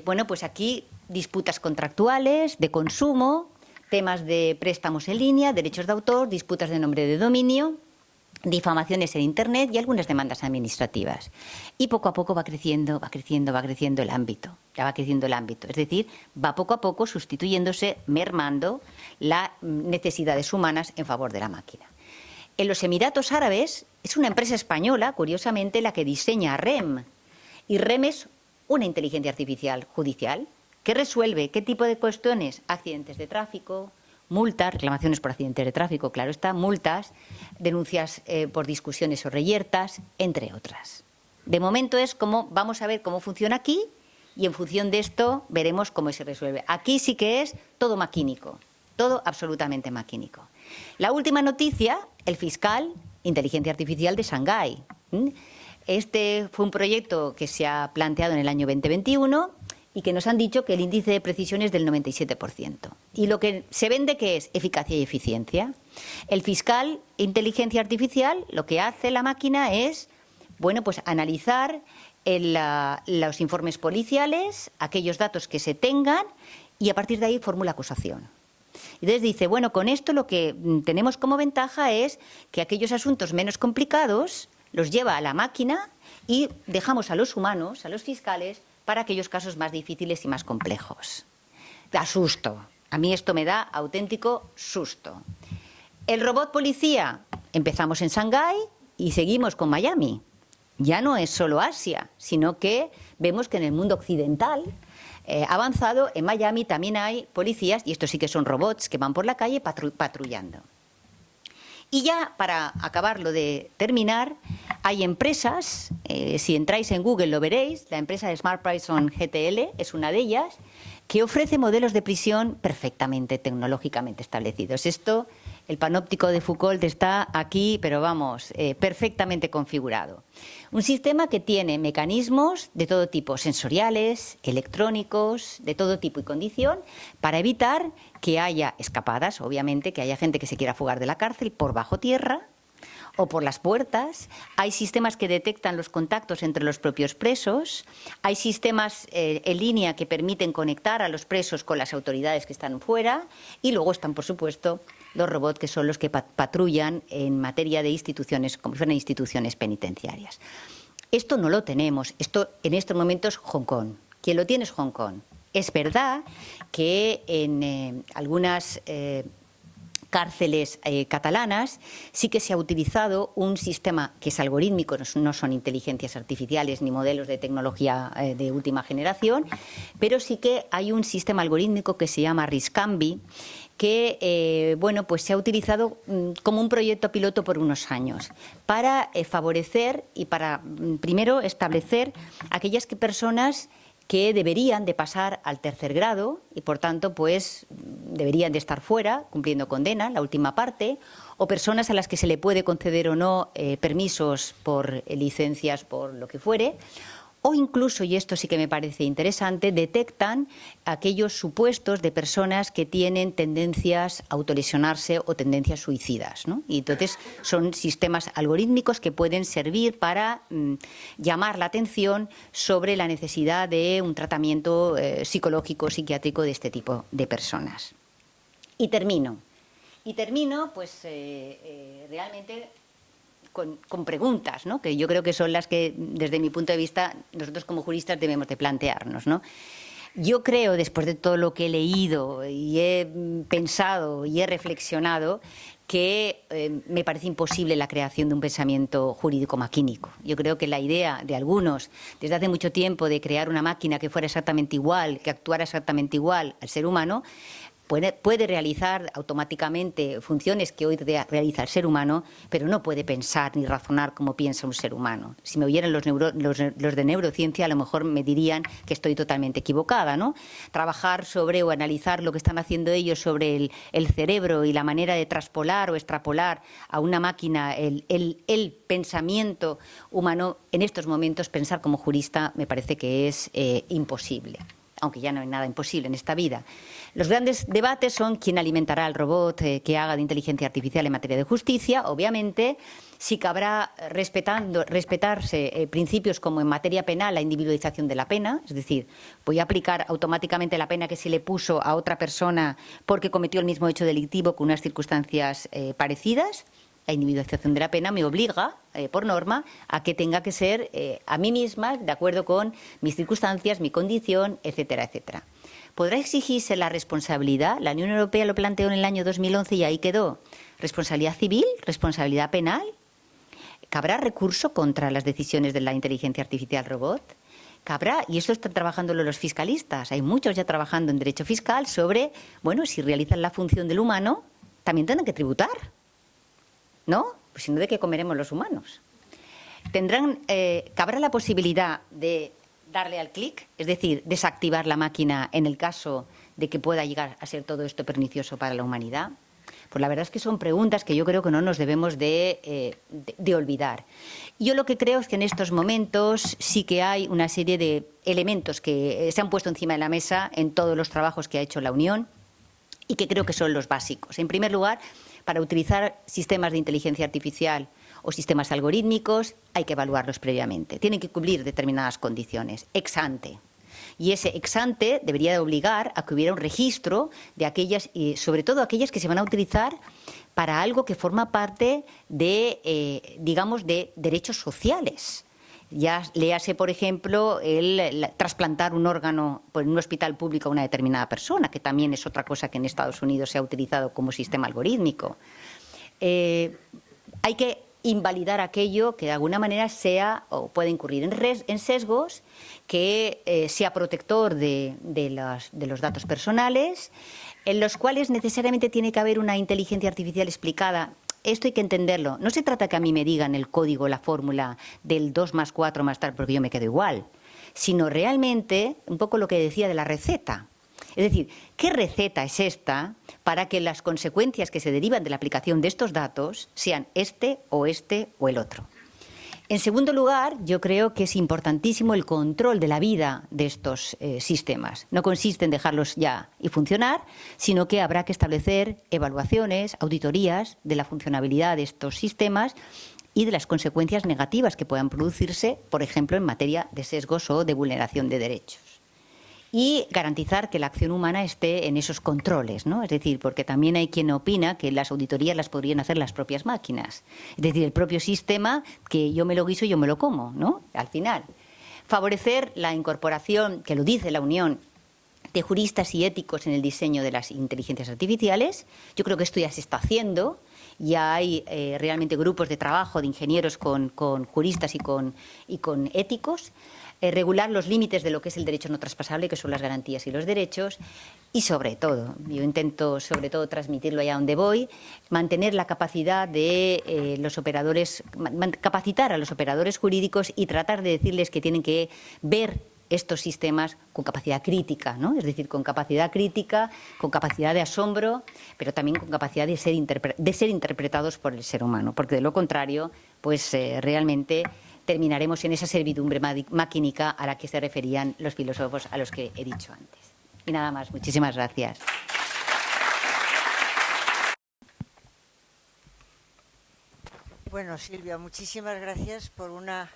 C: Bueno, pues aquí disputas contractuales, de consumo, temas de préstamos en línea, derechos de autor, disputas de nombre de dominio, difamaciones en Internet y algunas demandas administrativas. Y poco a poco va creciendo el ámbito. Ya va creciendo el ámbito. Es decir, va poco a poco sustituyéndose, mermando las necesidades humanas en favor de la máquina. En los Emiratos Árabes es una empresa española, curiosamente, la que diseña REM. Y REM es una inteligencia artificial judicial que resuelve qué tipo de cuestiones: accidentes de tráfico, multas, reclamaciones por accidentes de tráfico, claro está, multas, denuncias por discusiones o reyertas, entre otras. De momento es como, vamos a ver cómo funciona aquí y en función de esto veremos cómo se resuelve. Aquí sí que es todo maquínico, todo absolutamente maquínico. La última noticia, el fiscal, inteligencia artificial de Shanghái. Este fue un proyecto que se ha planteado en el año 2021 y que nos han dicho que el índice de precisión es del 97%. Y lo que se vende, ¿qué es? Eficacia y eficiencia. El fiscal, inteligencia artificial, lo que hace la máquina es, bueno, pues analizar los informes policiales, aquellos datos que se tengan, y a partir de ahí formula acusación. Entonces dice, bueno, con esto lo que tenemos como ventaja es que aquellos asuntos menos complicados los lleva a la máquina y dejamos a los humanos, a los fiscales, para aquellos casos más difíciles y más complejos. Da susto. A mí esto me da auténtico susto. El robot policía, empezamos en Shanghái y seguimos con Miami. Ya no es solo Asia, sino que vemos que en el mundo occidental avanzado, en Miami también hay policías, y estos sí que son robots que van por la calle patrullando. Y ya para acabarlo de terminar, hay empresas, si entráis en Google lo veréis, la empresa de Smart Prison GTL es una de ellas, que ofrece modelos de prisión perfectamente tecnológicamente establecidos. Esto, el panóptico de Foucault está aquí, pero vamos, perfectamente configurado. Un sistema que tiene mecanismos de todo tipo, sensoriales, electrónicos, de todo tipo y condición, para evitar que haya escapadas, obviamente, que haya gente que se quiera fugar de la cárcel por bajo tierra o por las puertas. Hay sistemas que detectan los contactos entre los propios presos. Hay sistemas en línea que permiten conectar a los presos con las autoridades que están fuera. Y luego están, por supuesto, los robots, que son los que patrullan en materia de instituciones, como si fueran instituciones penitenciarias. Esto no lo tenemos. Esto en estos momentos Hong Kong. ¿Quién lo tiene es Hong Kong? Es verdad que en algunas cárceles catalanas sí que se ha utilizado un sistema que es algorítmico, no son inteligencias artificiales ni modelos de tecnología de última generación, pero sí que hay un sistema algorítmico que se llama RISCAMBI, que bueno, pues se ha utilizado como un proyecto piloto por unos años para favorecer y para primero establecer aquellas personas que deberían de pasar al tercer grado y, por tanto, pues deberían de estar fuera, cumpliendo condena, la última parte, o personas a las que se le puede conceder o no permisos por licencias, por lo que fuere, o incluso, y esto sí que me parece interesante, detectan aquellos supuestos de personas que tienen tendencias a autolesionarse o tendencias suicidas, ¿no? Y entonces son sistemas algorítmicos que pueden servir para llamar la atención sobre la necesidad de un tratamiento psicológico, psiquiátrico de este tipo de personas. Y termino pues realmente con preguntas, ¿no? Que yo creo que son las que, desde mi punto de vista, nosotros como juristas debemos de plantearnos, ¿no? Yo creo, después de todo lo que he leído y he pensado y he reflexionado, que me parece imposible la creación de un pensamiento jurídico maquínico. Yo creo que la idea de algunos, desde hace mucho tiempo, de crear una máquina que fuera exactamente igual, que actuara exactamente igual al ser humano, puede realizar automáticamente funciones que hoy realiza el ser humano, pero no puede pensar ni razonar como piensa un ser humano. Si me oyeran los de neurociencia, a lo mejor me dirían que estoy totalmente equivocada, ¿no? Trabajar sobre o analizar lo que están haciendo ellos sobre el cerebro y la manera de traspolar o extrapolar a una máquina el pensamiento humano, en estos momentos pensar como jurista me parece que es imposible, aunque ya no hay nada imposible en esta vida. Los grandes debates son quién alimentará al robot que haga de inteligencia artificial en materia de justicia, obviamente, si cabrá respetarse principios como en materia penal la individualización de la pena, es decir, voy a aplicar automáticamente la pena que se le puso a otra persona porque cometió el mismo hecho delictivo con unas circunstancias parecidas. La individualización de la pena me obliga, por norma, a que tenga que ser a mí misma, de acuerdo con mis circunstancias, mi condición, etcétera, etcétera. ¿Podrá exigirse la responsabilidad? La Unión Europea lo planteó en el año 2011 y ahí quedó. ¿Responsabilidad civil? ¿Responsabilidad penal? ¿Cabrá recurso contra las decisiones de la inteligencia artificial robot? ¿Cabrá? Y esto están trabajándolo los fiscalistas. Hay muchos ya trabajando en derecho fiscal sobre, bueno, si realizan la función del humano, también tendrán que tributar, ¿no? Pues si no, ¿de qué comeremos los humanos? ¿Cabrá la posibilidad de darle al clic, es decir, desactivar la máquina en el caso de que pueda llegar a ser todo esto pernicioso para la humanidad? Pues la verdad es que son preguntas que yo creo que no nos debemos de olvidar. Yo lo que creo es que en estos momentos sí que hay una serie de elementos que se han puesto encima de la mesa en todos los trabajos que ha hecho la Unión y que creo que son los básicos. En primer lugar, para utilizar sistemas de inteligencia artificial o sistemas algorítmicos hay que evaluarlos previamente. Tienen que cumplir determinadas condiciones, ex ante. Y ese ex ante debería de obligar a que hubiera un registro de aquellas, y sobre todo aquellas que se van a utilizar para algo que forma parte de, digamos, de derechos sociales. Ya léase, por ejemplo, trasplantar un órgano en un hospital público a una determinada persona, que también es otra cosa que en Estados Unidos se ha utilizado como sistema algorítmico. Hay que invalidar aquello que de alguna manera sea o puede incurrir en sesgos, que sea protector de los datos personales, en los cuales necesariamente tiene que haber una inteligencia artificial explicada. Esto hay que entenderlo. No se trata que a mí me digan el código, la fórmula del 2 más 4 más tal, porque yo me quedo igual, sino realmente un poco lo que decía de la receta. Es decir, ¿qué receta es esta para que las consecuencias que se derivan de la aplicación de estos datos sean este o el otro? En segundo lugar, yo creo que es importantísimo el control de la vida de estos sistemas. No consiste en dejarlos ya y funcionar, sino que habrá que establecer evaluaciones, auditorías de la funcionabilidad de estos sistemas y de las consecuencias negativas que puedan producirse, por ejemplo, en materia de sesgos o de vulneración de derechos. Y garantizar que la acción humana esté en esos controles, ¿no? Es decir, porque también hay quien opina que las auditorías las podrían hacer las propias máquinas. Es decir, el propio sistema, que yo me lo guiso y yo me lo como, ¿no? Al final. Favorecer la incorporación, que lo dice la Unión, de juristas y éticos en el diseño de las inteligencias artificiales. Yo creo que esto ya se está haciendo. Ya hay realmente grupos de trabajo de ingenieros con juristas y con éticos. Regular los límites de lo que es el derecho no traspasable, que son las garantías y los derechos, y sobre todo, yo intento sobre todo transmitirlo allá donde voy, mantener la capacidad de los operadores, capacitar a los operadores jurídicos y tratar de decirles que tienen que ver estos sistemas con capacidad crítica, ¿no? Es decir, con capacidad crítica, con capacidad de asombro, pero también con capacidad de ser interpretados por el ser humano, porque de lo contrario, pues realmente terminaremos en esa servidumbre maquínica a la que se referían los filósofos a los que he dicho antes. Y nada más, muchísimas gracias.
B: Bueno, Silvia, muchísimas gracias por una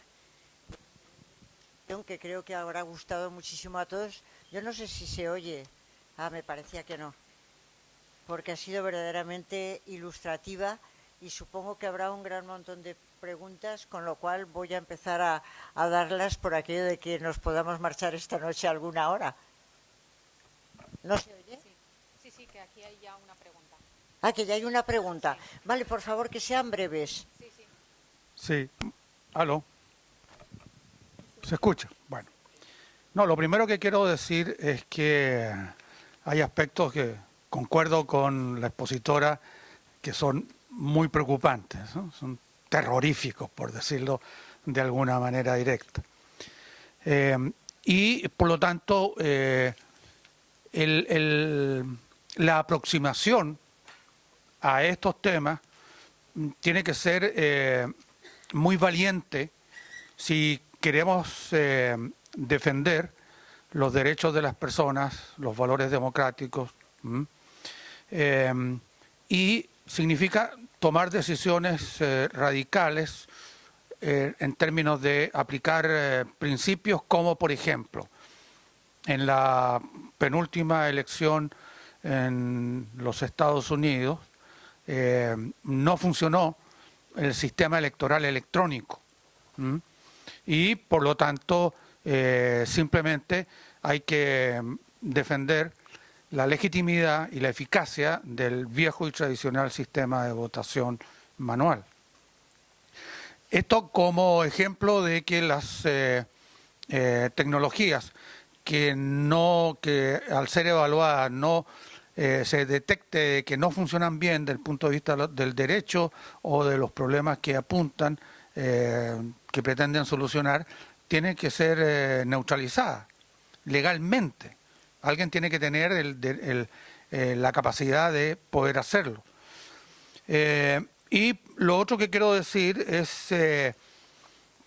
B: que creo que habrá gustado muchísimo a todos. Yo no sé si se oye. Me parecía que no. Porque ha sido verdaderamente ilustrativa y supongo que habrá un gran montón de preguntas, con lo cual voy a empezar a darlas por aquello de que nos podamos marchar esta noche a alguna hora. ¿No se oye?
D: Sí, que aquí hay ya una pregunta.
B: Que ya hay una pregunta. Sí. Vale, por favor, que sean breves.
E: Sí. ¿Aló? ¿Se escucha? Bueno. No, lo primero que quiero decir es que hay aspectos que concuerdo con la expositora que son muy preocupantes, ¿no? Son terroríficos, por decirlo de alguna manera directa. Y por lo tanto, la aproximación a estos temas tiene que ser muy valiente si queremos defender los derechos de las personas, los valores democráticos, y significa tomar decisiones radicales en términos de aplicar principios como, por ejemplo, en la penúltima elección en los Estados Unidos no funcionó el sistema electoral electrónico y por lo tanto simplemente hay que defender la legitimidad y la eficacia del viejo y tradicional sistema de votación manual. Esto como ejemplo de que las tecnologías que al ser evaluadas no se detecte que no funcionan bien desde el punto de vista del derecho o de los problemas que apuntan, que pretenden solucionar, tienen que ser neutralizadas legalmente. Alguien tiene que tener la capacidad de poder hacerlo. Y lo otro que quiero decir es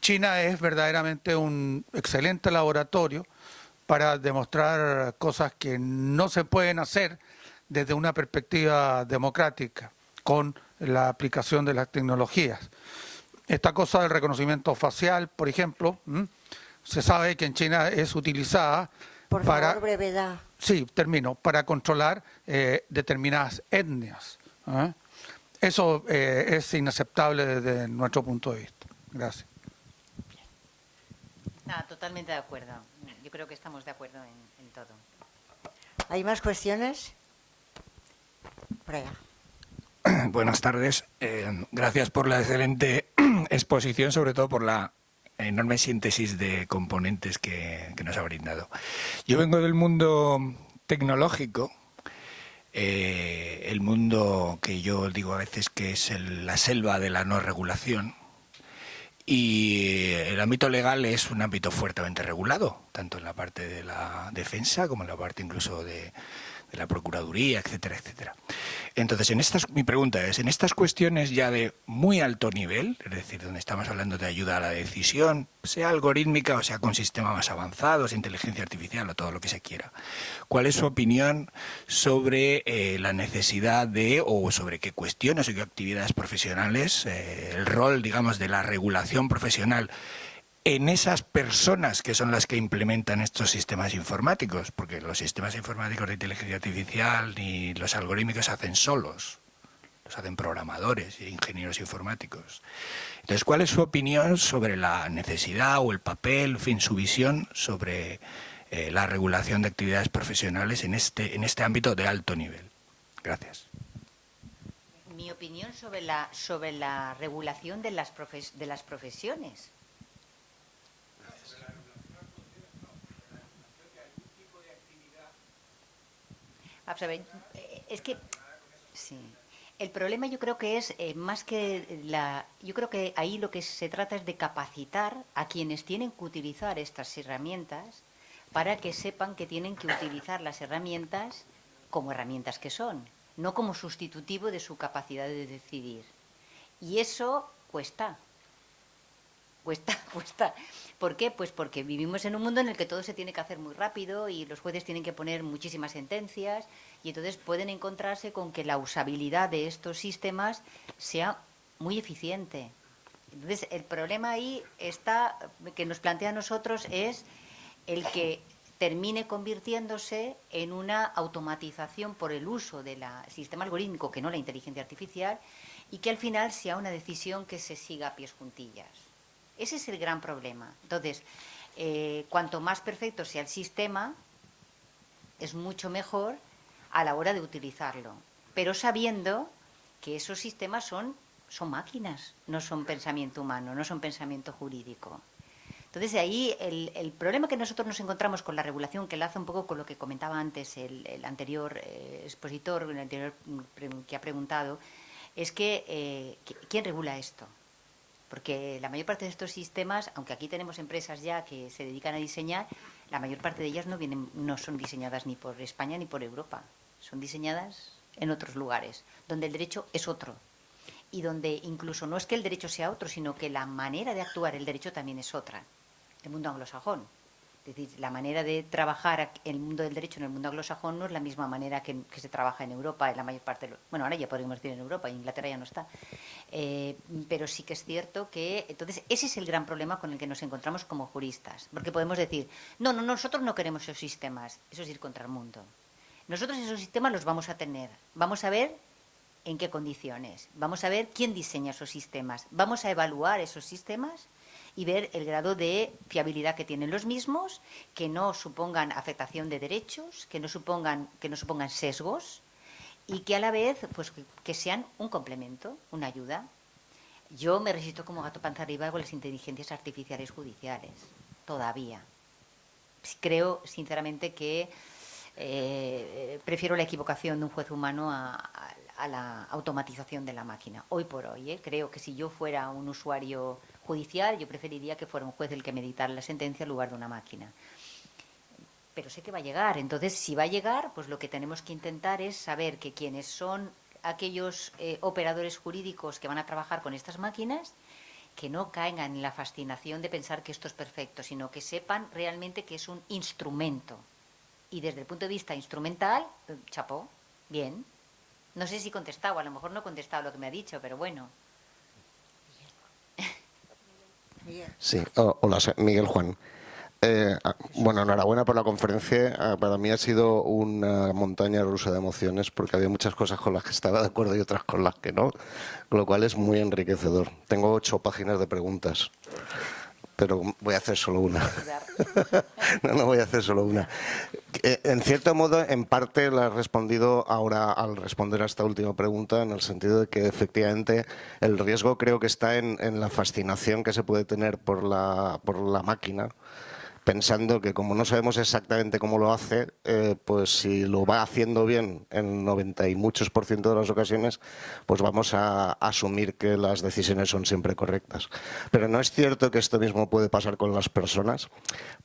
E: China es verdaderamente un excelente laboratorio para demostrar cosas que no se pueden hacer desde una perspectiva democrática con la aplicación de las tecnologías. Esta cosa del reconocimiento facial, por ejemplo, se sabe que en China es utilizada
B: Por favor, brevedad.
E: Sí, termino. Para controlar determinadas etnias. Eso es inaceptable desde nuestro punto de vista. Gracias.
C: Totalmente de acuerdo. Yo creo que estamos de acuerdo en todo.
B: ¿Hay más cuestiones? Prega.
F: Buenas tardes. Gracias por la excelente exposición, sobre todo por la enorme síntesis de componentes que nos ha brindado. Yo vengo del mundo tecnológico, el mundo que yo digo a veces que es la selva de la no regulación, y el ámbito legal es un ámbito fuertemente regulado, tanto en la parte de la defensa como en la parte incluso de la Procuraduría, etcétera, etcétera. Entonces, mi pregunta es, en estas cuestiones ya de muy alto nivel, es decir, donde estamos hablando de ayuda a la decisión, sea algorítmica o sea con sistemas más avanzados, inteligencia artificial o todo lo que se quiera, ¿cuál es su opinión sobre la necesidad o sobre qué cuestiones o qué actividades profesionales, el rol, digamos, de la regulación profesional en esas personas que son las que implementan estos sistemas informáticos? Porque los sistemas informáticos de inteligencia artificial ni los algorítmicos se hacen solos, los hacen programadores e ingenieros informáticos. Entonces, ¿cuál es su opinión sobre la necesidad o el papel, en fin, su visión sobre la regulación de actividades profesionales en este ámbito de alto nivel? Gracias.
C: Mi opinión sobre la regulación de las profesiones. Es que sí. El problema yo creo que es más que yo creo que ahí lo que se trata es de capacitar a quienes tienen que utilizar estas herramientas para que sepan que tienen que utilizar las herramientas como herramientas que son, no como sustitutivo de su capacidad de decidir. Y eso cuesta. Cuesta. ¿Por qué? Pues porque vivimos en un mundo en el que todo se tiene que hacer muy rápido y los jueces tienen que poner muchísimas sentencias y entonces pueden encontrarse con que la usabilidad de estos sistemas sea muy eficiente. Entonces, el problema ahí está, que nos plantea a nosotros, es el que termine convirtiéndose en una automatización por el uso del sistema algorítmico, que no la inteligencia artificial, y que al final sea una decisión que se siga a pies juntillas. Ese es el gran problema. Entonces, cuanto más perfecto sea el sistema, es mucho mejor a la hora de utilizarlo. Pero sabiendo que esos sistemas son máquinas, no son pensamiento humano, no son pensamiento jurídico. Entonces, ahí el problema que nosotros nos encontramos con la regulación, que enlaza un poco con lo que comentaba antes el anterior expositor, el anterior que ha preguntado, es que ¿quién regula esto? Porque la mayor parte de estos sistemas, aunque aquí tenemos empresas ya que se dedican a diseñar, la mayor parte de ellas no son diseñadas ni por España ni por Europa. Son diseñadas en otros lugares, donde el derecho es otro. Y donde incluso no es que el derecho sea otro, sino que la manera de actuar el derecho también es otra. El mundo anglosajón. Es decir, la manera de trabajar el mundo del derecho en el mundo anglosajón no es la misma manera que se trabaja en Europa, en la mayor parte bueno, ahora ya podríamos decir en Europa, Inglaterra ya no está. Pero sí que es cierto que, entonces, ese es el gran problema con el que nos encontramos como juristas. Porque podemos decir, no, nosotros no queremos esos sistemas, eso es ir contra el mundo. Nosotros esos sistemas los vamos a tener, vamos a ver en qué condiciones, vamos a ver quién diseña esos sistemas, vamos a evaluar esos sistemas y ver el grado de fiabilidad que tienen los mismos, que no supongan afectación de derechos, que no supongan sesgos y que a la vez pues que sean un complemento, una ayuda. Yo me resisto como gato panza arriba con las inteligencias artificiales judiciales, todavía. Creo sinceramente que prefiero la equivocación de un juez humano a la automatización de la máquina. Hoy por hoy, creo que si yo fuera un usuario judicial, yo preferiría que fuera un juez el que meditara la sentencia en lugar de una máquina. Pero sé que va a llegar. Entonces, si va a llegar, pues lo que tenemos que intentar es saber que quienes son aquellos operadores jurídicos que van a trabajar con estas máquinas, que no caigan en la fascinación de pensar que esto es perfecto, sino que sepan realmente que es un instrumento. Y desde el punto de vista instrumental, chapó, bien. No sé si he contestado, a lo mejor no he contestado lo que me ha dicho, pero bueno.
G: Sí, hola, Miguel Juan. Bueno, enhorabuena por la conferencia. Para mí ha sido una montaña rusa de emociones porque había muchas cosas con las que estaba de acuerdo y otras con las que no, con lo cual es muy enriquecedor. Tengo 8 páginas de preguntas, pero voy a hacer solo una. No voy a hacer solo una. En cierto modo, en parte la has respondido ahora al responder a esta última pregunta, en el sentido de que efectivamente el riesgo creo que está en la fascinación que se puede tener por la máquina, pensando que como no sabemos exactamente cómo lo hace, pues si lo va haciendo bien en 90 y muchos % de las ocasiones, pues vamos a asumir que las decisiones son siempre correctas. Pero no es cierto que esto mismo puede pasar con las personas,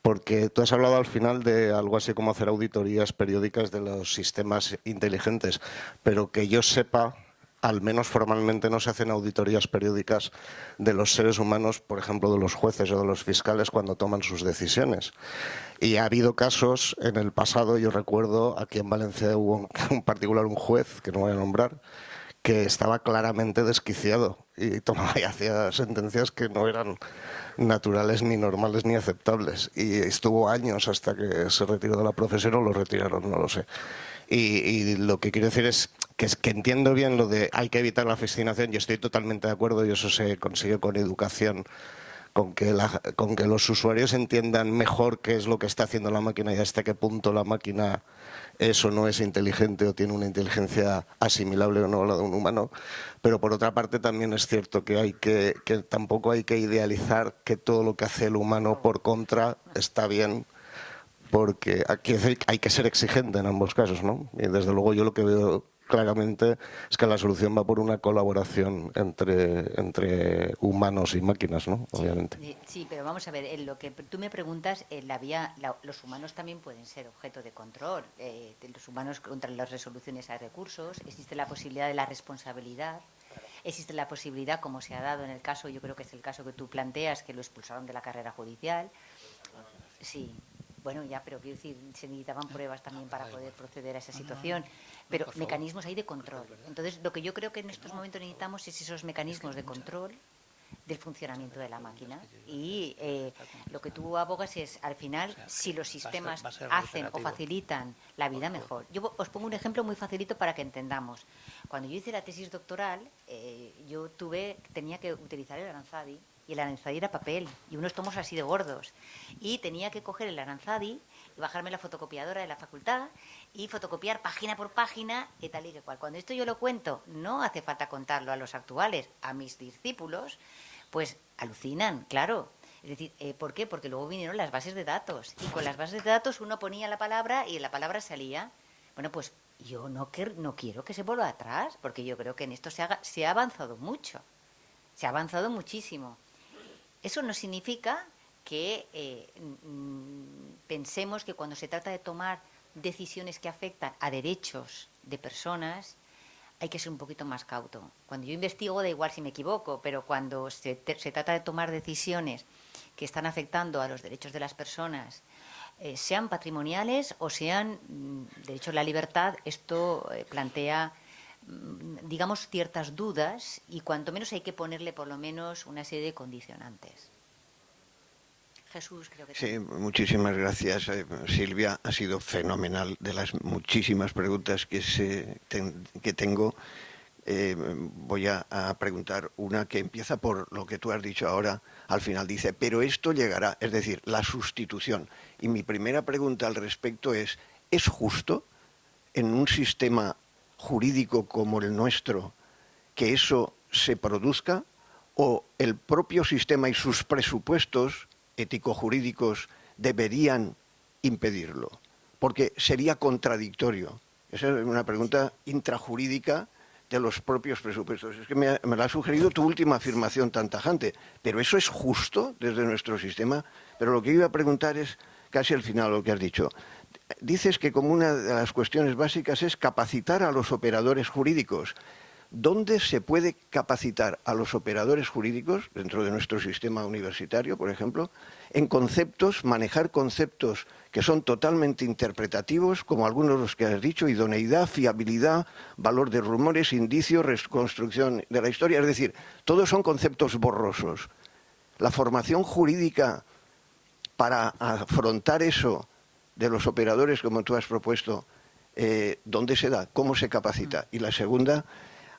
G: porque tú has hablado al final de algo así como hacer auditorías periódicas de los sistemas inteligentes, pero que yo sepa, al menos formalmente no se hacen auditorías periódicas de los seres humanos, por ejemplo, de los jueces o de los fiscales cuando toman sus decisiones. Y ha habido casos en el pasado, yo recuerdo, aquí en Valencia hubo en particular un juez, que no voy a nombrar, que estaba claramente desquiciado y tomaba y hacía sentencias que no eran naturales, ni normales, ni aceptables. Y estuvo años hasta que se retiró de la profesión o lo retiraron, no lo sé. Y lo que quiero decir es que entiendo bien lo de hay que evitar la fascinación, yo estoy totalmente de acuerdo y eso se consigue con educación, con que los usuarios entiendan mejor qué es lo que está haciendo la máquina y hasta qué punto la máquina es o no es inteligente o tiene una inteligencia asimilable o no a la de un humano. Pero por otra parte también es cierto que tampoco hay que idealizar que todo lo que hace el humano por contra está bien, porque aquí hay que ser exigente en ambos casos, ¿no? Y desde luego yo lo que veo claramente es que la solución va por una colaboración entre humanos y máquinas, ¿no? Obviamente.
C: Sí, pero vamos a ver, en lo que tú me preguntas, los humanos también pueden ser objeto de control. Los humanos contra las resoluciones a recursos, existe la posibilidad de la responsabilidad, existe la posibilidad, como se ha dado en el caso, yo creo que es el caso que tú planteas, que lo expulsaron de la carrera judicial. Sí. Bueno, ya, pero quiero decir, se necesitaban pruebas también para poder proceder a esa situación. Pero mecanismos hay de control. Entonces, lo que yo creo que en estos momentos necesitamos es esos mecanismos de control del funcionamiento de la máquina. Y lo que tú abogas es, al final, si los sistemas hacen o facilitan la vida, mejor. Yo os pongo un ejemplo muy facilito para que entendamos. Cuando yo hice la tesis doctoral, yo tenía que utilizar el Aranzadi. Y el Aranzadi era papel, y unos tomos así de gordos. Y tenía que coger el Aranzadi y bajarme la fotocopiadora de la facultad y fotocopiar página por página y tal y que cual. Cuando esto yo lo cuento, no hace falta contarlo a los actuales, a mis discípulos, pues alucinan, claro. Es decir, ¿por qué? Porque luego vinieron las bases de datos y con las bases de datos uno ponía la palabra y la palabra salía. Bueno, pues yo no quiero que se vuelva atrás, porque yo creo que en esto se ha avanzado mucho, se ha avanzado muchísimo. Eso no significa que pensemos que cuando se trata de tomar decisiones que afectan a derechos de personas hay que ser un poquito más cauto. Cuando yo investigo da igual si me equivoco, pero cuando se trata de tomar decisiones que están afectando a los derechos de las personas, sean patrimoniales o sean derechos a la libertad, esto plantea, digamos, ciertas dudas y cuanto menos hay que ponerle por lo menos una serie de condicionantes. Jesús, creo que...
H: Sí, muchísimas gracias, Silvia. Ha sido fenomenal. De las muchísimas preguntas que tengo, voy a preguntar una que empieza por lo que tú has dicho ahora. Al final dice, pero esto llegará, es decir, la sustitución. Y mi primera pregunta al respecto ¿es justo en un sistema jurídico como el nuestro que eso se produzca? ¿O el propio sistema y sus presupuestos ético-jurídicos deberían impedirlo? Porque sería contradictorio. Esa es una pregunta intrajurídica de los propios presupuestos. Es que me la ha sugerido tu última afirmación tan tajante. ¿Pero eso es justo desde nuestro sistema? Pero lo que iba a preguntar es casi al final lo que has dicho. Dices que como una de las cuestiones básicas es capacitar a los operadores jurídicos. ¿Dónde se puede capacitar a los operadores jurídicos, dentro de nuestro sistema universitario, por ejemplo, en conceptos, manejar conceptos que son totalmente interpretativos, como algunos de los que has dicho, idoneidad, fiabilidad, valor de rumores, indicios, reconstrucción de la historia? Es decir, todos son conceptos borrosos. La formación jurídica para afrontar eso de los operadores, como tú has propuesto, ¿dónde se da? ¿Cómo se capacita? Y la segunda...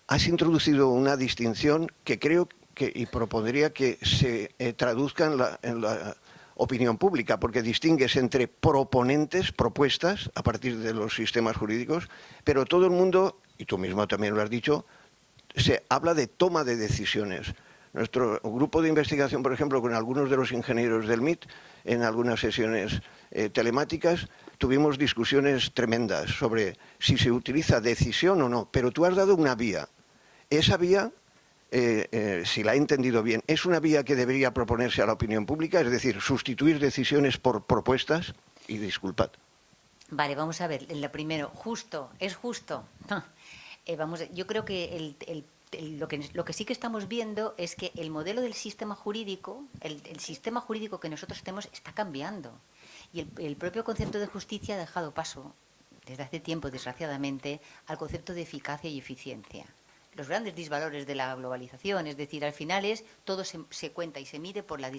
H: Has introducido una distinción que creo que, y propondría que se traduzca en la opinión pública, porque distingues entre proponentes, propuestas, a partir de los sistemas jurídicos, pero todo el mundo, y tú mismo también lo has dicho, se habla de toma de decisiones. Nuestro grupo de investigación, por ejemplo, con algunos de los ingenieros del MIT, en algunas sesiones telemáticas, tuvimos discusiones tremendas sobre si se utiliza decisión o no, pero tú has dado una vía. Esa vía, si la he entendido bien, ¿es una vía que debería proponerse a la opinión pública? Es decir, sustituir decisiones por propuestas. Y disculpad.
C: Vale, vamos a ver. Lo primero, justo, ¿es justo? Yo creo que lo que sí que estamos viendo es que el modelo del sistema jurídico, el sistema jurídico que nosotros tenemos está cambiando. Y el propio concepto de justicia ha dejado paso, desde hace tiempo, desgraciadamente, al concepto de eficacia y eficiencia. Los grandes disvalores de la globalización, es decir, al final todo se cuenta y se mide por la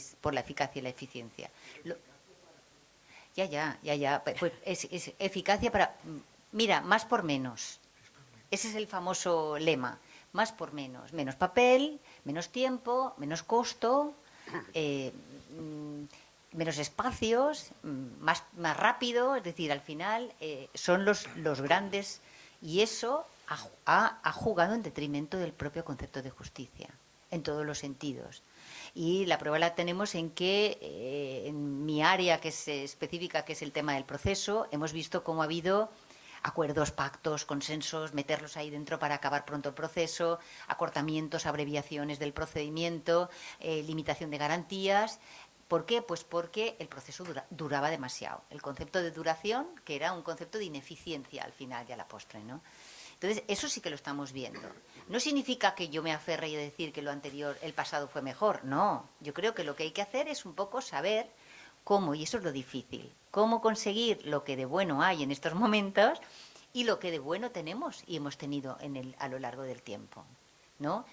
C: eficacia y la eficiencia. Ya. Pues es eficacia para... Mira, más por menos. Ese es el famoso lema. Más por menos. Menos papel, menos tiempo, menos costo, menos espacios, más rápido. Es decir, al final son los grandes... Y eso ha jugado en detrimento del propio concepto de justicia, en todos los sentidos. Y la prueba la tenemos en que en mi área que es específica, que es el tema del proceso, hemos visto cómo ha habido acuerdos, pactos, consensos, meterlos ahí dentro para acabar pronto el proceso, acortamientos, abreviaciones del procedimiento, limitación de garantías. ¿Por qué? Pues porque el proceso duraba demasiado. El concepto de duración, que era un concepto de ineficiencia al final y a la postre, ¿no? Entonces, eso sí que lo estamos viendo. No significa que yo me aferre y decir que lo anterior, el pasado fue mejor. No, yo creo que lo que hay que hacer es un poco saber cómo, y eso es lo difícil, cómo conseguir lo que de bueno hay en estos momentos y lo que de bueno tenemos y hemos tenido a lo largo del tiempo, ¿no?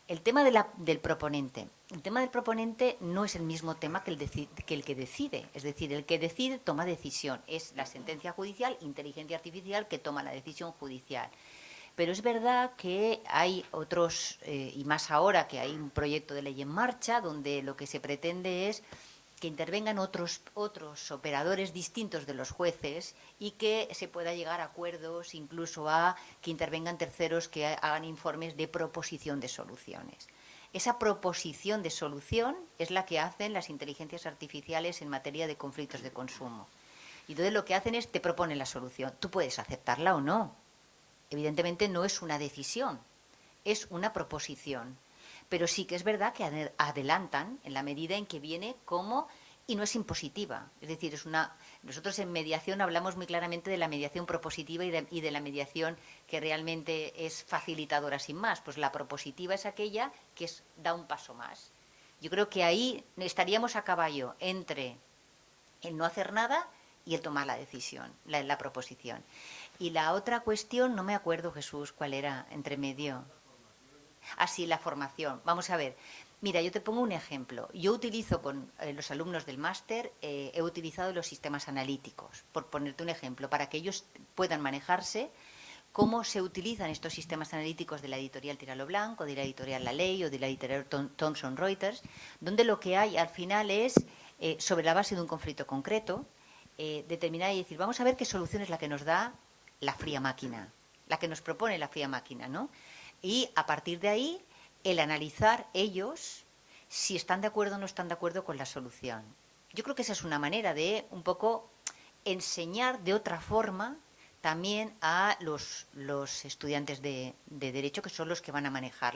C: El tema del proponente. El tema del proponente no es el mismo tema que el que decide. Es decir, el que decide toma decisión. Es la sentencia judicial, inteligencia artificial, que toma la decisión judicial. Pero es verdad que hay otros, y más ahora que hay un proyecto de ley en marcha, donde lo que se pretende es que intervengan otros operadores distintos de los jueces y que se pueda llegar a acuerdos, incluso a que intervengan terceros que hagan informes de proposición de soluciones. esa proposición de solución es la que hacen las inteligencias artificiales en materia de conflictos de consumo. Y entonces lo que hacen es, te proponen la solución. Tú puedes aceptarla o no. Evidentemente no es una decisión, es una proposición. Pero sí que es verdad que adelantan en la medida en que viene como, y no es impositiva. Es decir, nosotros en mediación hablamos muy claramente de la mediación propositiva y de la mediación que realmente es facilitadora sin más. Pues la propositiva es aquella que da un paso más. Yo creo que ahí estaríamos a caballo entre el no hacer nada y el tomar la decisión, la proposición. Y la otra cuestión, no me acuerdo, Jesús, cuál era entre medio. Así, la formación. Vamos a ver. Mira, yo te pongo un ejemplo. Yo utilizo con los alumnos del máster, he utilizado los sistemas analíticos, por ponerte un ejemplo, para que ellos puedan manejarse cómo se utilizan estos sistemas analíticos de la editorial Tiralo Blanco, de la editorial La Ley o de la editorial Thomson Reuters, donde lo que hay al final es, sobre la base de un conflicto concreto, determinar y decir, vamos a ver qué solución es la que nos da la fría máquina, la que nos propone la fría máquina, ¿no? Y a partir de ahí, el analizar ellos si están de acuerdo o no están de acuerdo con la solución. Yo creo que esa es una manera de un poco enseñar de otra forma también a los estudiantes de Derecho, que son los que van a manejar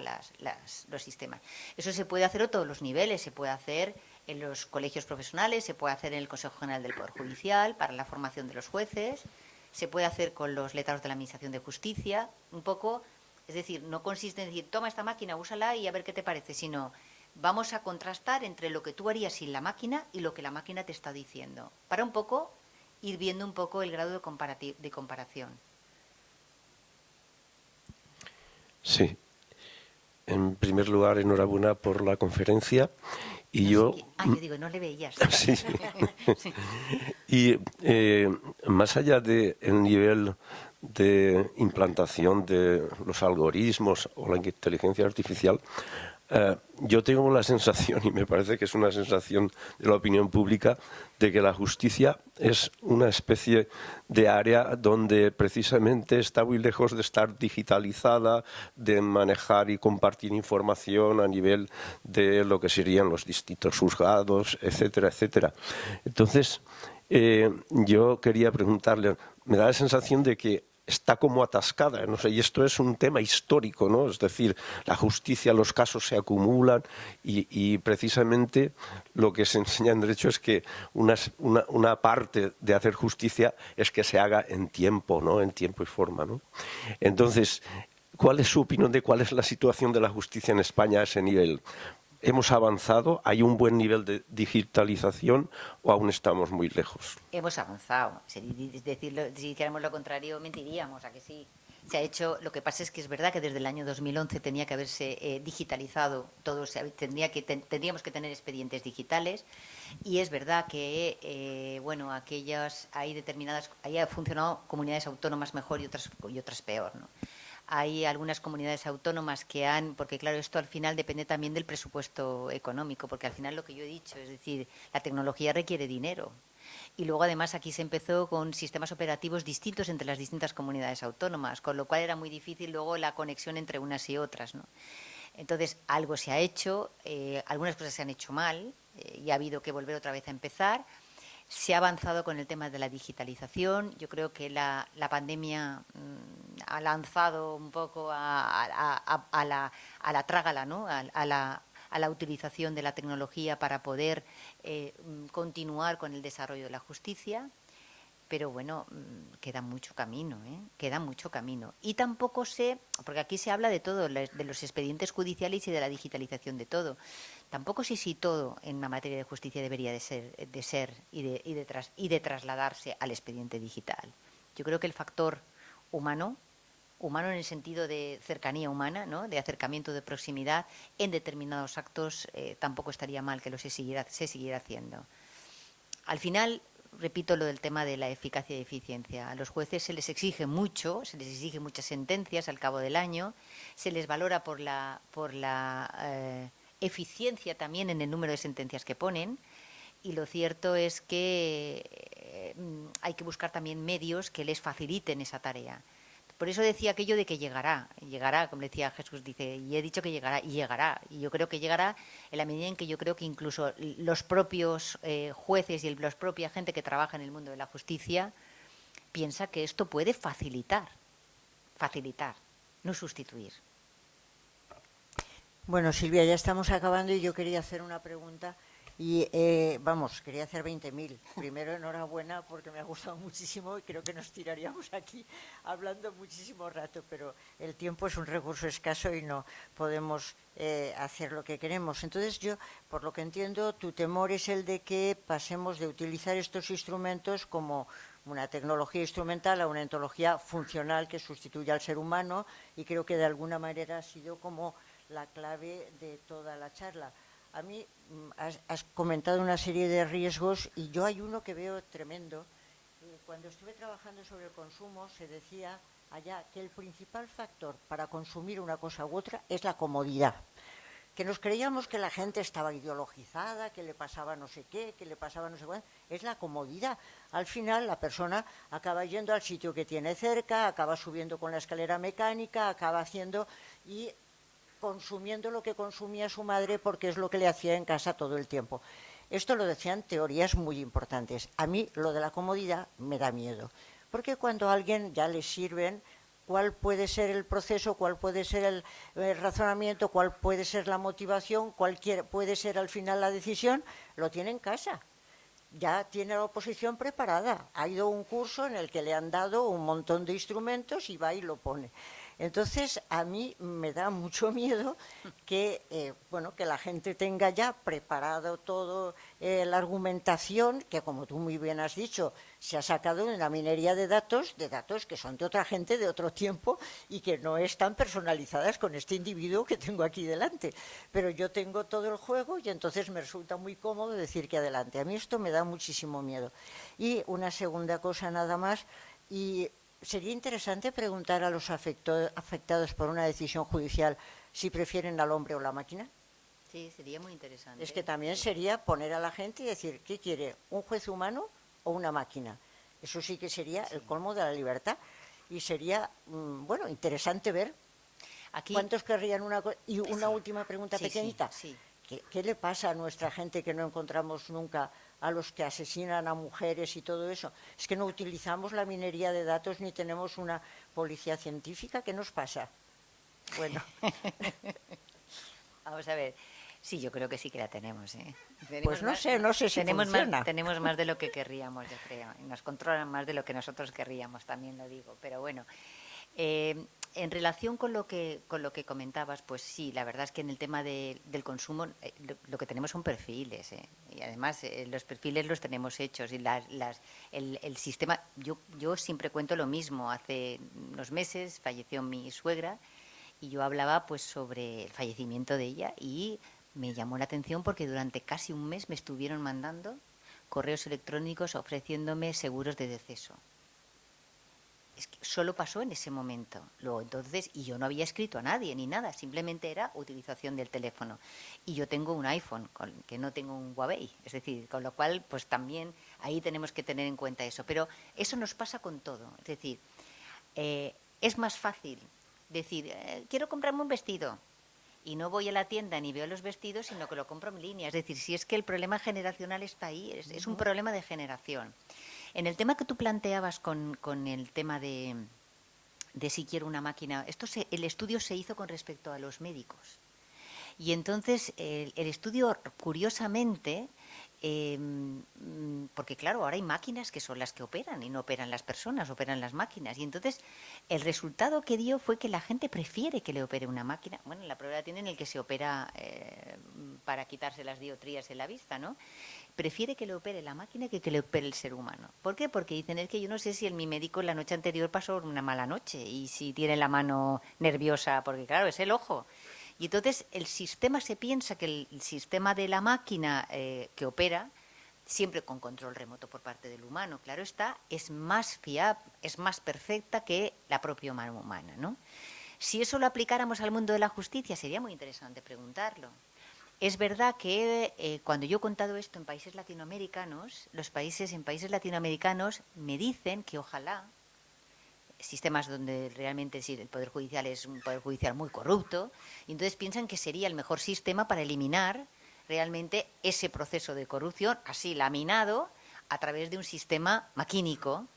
C: los sistemas. Eso se puede hacer a todos los niveles, se puede hacer en los colegios profesionales, se puede hacer en el Consejo General del Poder Judicial, para la formación de los jueces, se puede hacer con los letrados de la Administración de Justicia, un poco, es decir, no consiste en decir, toma esta máquina, úsala y a ver qué te parece, sino vamos a contrastar entre lo que tú harías sin la máquina y lo que la máquina te está diciendo, para un poco ir viendo un poco el grado de comparación.
I: Sí. En primer lugar, enhorabuena por la conferencia. Y yo
C: digo, no le veías.
I: Sí. Sí. Y más allá del nivel de implantación de los algoritmos o la inteligencia artificial, yo tengo la sensación, y me parece que es una sensación de la opinión pública, de que la justicia es una especie de área donde precisamente está muy lejos de estar digitalizada, de manejar y compartir información a nivel de lo que serían los distintos juzgados, etcétera, etcétera. Entonces, yo quería preguntarle, me da la sensación de que está como atascada, no sé, y esto es un tema histórico, ¿no? Es decir, la justicia, los casos se acumulan y precisamente lo que se enseña en derecho es que una parte de hacer justicia es que se haga en tiempo, ¿no? En tiempo y forma, ¿no? Entonces, ¿cuál es su opinión de cuál es la situación de la justicia en España a ese nivel? ¿Hemos avanzado? ¿Hay un buen nivel de digitalización o aún estamos muy lejos?
C: Hemos avanzado. Si hiciéramos lo contrario, mentiríamos, ¿a que sí? Se ha hecho. Lo que pasa es que es verdad que desde el año 2011 tenía que haberse digitalizado todo, tendríamos que tener expedientes digitales, y es verdad que bueno, ahí ha funcionado comunidades autónomas mejor y otras peor, ¿no? Hay algunas comunidades autónomas que porque claro, esto al final depende también del presupuesto económico, porque al final lo que yo he dicho, es decir, la tecnología requiere dinero. Y luego además aquí se empezó con sistemas operativos distintos entre las distintas comunidades autónomas, con lo cual era muy difícil luego la conexión entre unas y otras, ¿no? Entonces, algo se ha hecho, algunas cosas se han hecho mal y ha habido que volver otra vez a empezar. Se ha avanzado con el tema de la digitalización. Yo creo que la pandemia ha lanzado un poco a la trágala, ¿no? a la utilización de la tecnología para poder continuar con el desarrollo de la justicia. Pero bueno, queda mucho camino, queda mucho camino. Y tampoco sé, porque aquí se habla de todo, de los expedientes judiciales y de la digitalización de todo. Tampoco sé si todo en la materia de justicia debería de ser y de trasladarse al expediente digital. Yo creo que el factor humano en el sentido de cercanía humana, ¿no? De acercamiento, de proximidad, en determinados actos tampoco estaría mal que se siguiera haciendo. Al final, repito lo del tema de la eficacia y eficiencia. A los jueces se les exige mucho, se les exige muchas sentencias al cabo del año, se les valora por la eficiencia también en el número de sentencias que ponen, y lo cierto es que hay que buscar también medios que les faciliten esa tarea. Por eso decía aquello de que llegará, como decía Jesús, dice, y he dicho que llegará, y llegará. Y yo creo que llegará en la medida en que yo creo que incluso los propios jueces y la propia gente que trabaja en el mundo de la justicia piensa que esto puede facilitar, no sustituir.
B: Bueno, Silvia, ya estamos acabando y yo quería hacer una pregunta. Y quería hacer 20.000. Primero, enhorabuena porque me ha gustado muchísimo y creo que nos tiraríamos aquí hablando muchísimo rato, pero el tiempo es un recurso escaso y no podemos hacer lo que queremos. Entonces yo, por lo que entiendo, tu temor es el de que pasemos de utilizar estos instrumentos como una tecnología instrumental a una ontología funcional que sustituya al ser humano, y creo que de alguna manera ha sido como la clave de toda la charla. A mí has comentado una serie de riesgos y yo hay uno que veo tremendo. Cuando estuve trabajando sobre el consumo se decía allá que el principal factor para consumir una cosa u otra es la comodidad. Que nos creíamos que la gente estaba ideologizada, que le pasaba no sé qué, que le pasaba no sé cuánto. Es la comodidad. Al final la persona acaba yendo al sitio que tiene cerca, acaba subiendo con la escalera mecánica, acaba haciendo y consumiendo lo que consumía su madre porque es lo que le hacía en casa todo el tiempo. Esto lo decían teorías muy importantes. A mí lo de la comodidad me da miedo, porque cuando a alguien ya le sirven, cuál puede ser el proceso, cuál puede ser el razonamiento, cuál puede ser la motivación, puede ser al final la decisión, lo tiene en casa. Ya tiene la oposición preparada. Ha ido a un curso en el que le han dado un montón de instrumentos y va y lo pone. Entonces, a mí me da mucho miedo que que la gente tenga ya preparado todo la argumentación, que como tú muy bien has dicho, se ha sacado de una minería de datos que son de otra gente, de otro tiempo, y que no están personalizadas con este individuo que tengo aquí delante. Pero yo tengo todo el juego y entonces me resulta muy cómodo decir que adelante. A mí esto me da muchísimo miedo. Y una segunda cosa nada más, y sería interesante preguntar a los afectados por una decisión judicial si prefieren al hombre o la máquina.
C: Sí, sería muy interesante.
B: Es que también sería poner a la gente y decir, ¿qué quiere? ¿Un juez humano o una máquina? Eso sí que sería el colmo de la libertad. Y sería, interesante ver cuántos querrían una cosa. Y una última pregunta pequeñita.
C: Sí.
B: ¿Qué le pasa a nuestra gente que no encontramos nunca, a los que asesinan a mujeres y todo eso? Es que no utilizamos la minería de datos ni tenemos una policía científica. ¿Qué nos pasa? Bueno.
C: Vamos a ver. Sí, yo creo que sí que la tenemos.
B: Pues no sé si funciona.
C: Tenemos más de lo que querríamos, yo creo. Y nos controlan más de lo que nosotros querríamos, también lo digo. Pero bueno, en relación con lo que comentabas, pues sí, la verdad es que en el tema del consumo lo que tenemos son perfiles. Y además los perfiles los tenemos hechos. Y el sistema, yo siempre cuento lo mismo. Hace unos meses falleció mi suegra y yo hablaba pues sobre el fallecimiento de ella y me llamó la atención porque durante casi un mes me estuvieron mandando correos electrónicos ofreciéndome seguros de deceso. Es que solo pasó en ese momento. Luego, entonces, y yo no había escrito a nadie ni nada, simplemente era utilización del teléfono. Y yo tengo un iPhone, que no tengo un Huawei, es decir, con lo cual, pues también ahí tenemos que tener en cuenta eso. Pero eso nos pasa con todo. Es decir, es más fácil decir, quiero comprarme un vestido. Y no voy a la tienda ni veo los vestidos, sino que lo compro en línea. Es decir, si es que el problema generacional está ahí, es un problema de generación. En el tema que tú planteabas con el tema de si quiero una máquina, el estudio se hizo con respecto a los médicos. Y entonces el estudio, curiosamente, porque claro, ahora hay máquinas que son las que operan y no operan las personas, operan las máquinas. Y entonces el resultado que dio fue que la gente prefiere que le opere una máquina. Bueno, la prueba la tiene en el que se opera para quitarse las dioptrías en la vista, ¿no? Prefiere que le opere la máquina que le opere el ser humano. ¿Por qué? Porque dicen, es que yo no sé si mi médico la noche anterior pasó una mala noche y si tiene la mano nerviosa, porque claro, es el ojo. Y entonces el sistema, se piensa que el sistema de la máquina que opera, siempre con control remoto por parte del humano, claro está, es más fiable, es más perfecta que la propia mano humana, ¿no? Si eso lo aplicáramos al mundo de la justicia, sería muy interesante preguntarlo. Es verdad que cuando yo he contado esto en países latinoamericanos, en países latinoamericanos me dicen que ojalá sistemas donde realmente el Poder Judicial es un Poder Judicial muy corrupto, y entonces piensan que sería el mejor sistema para eliminar realmente ese proceso de corrupción, así laminado, a través de un sistema maquínico.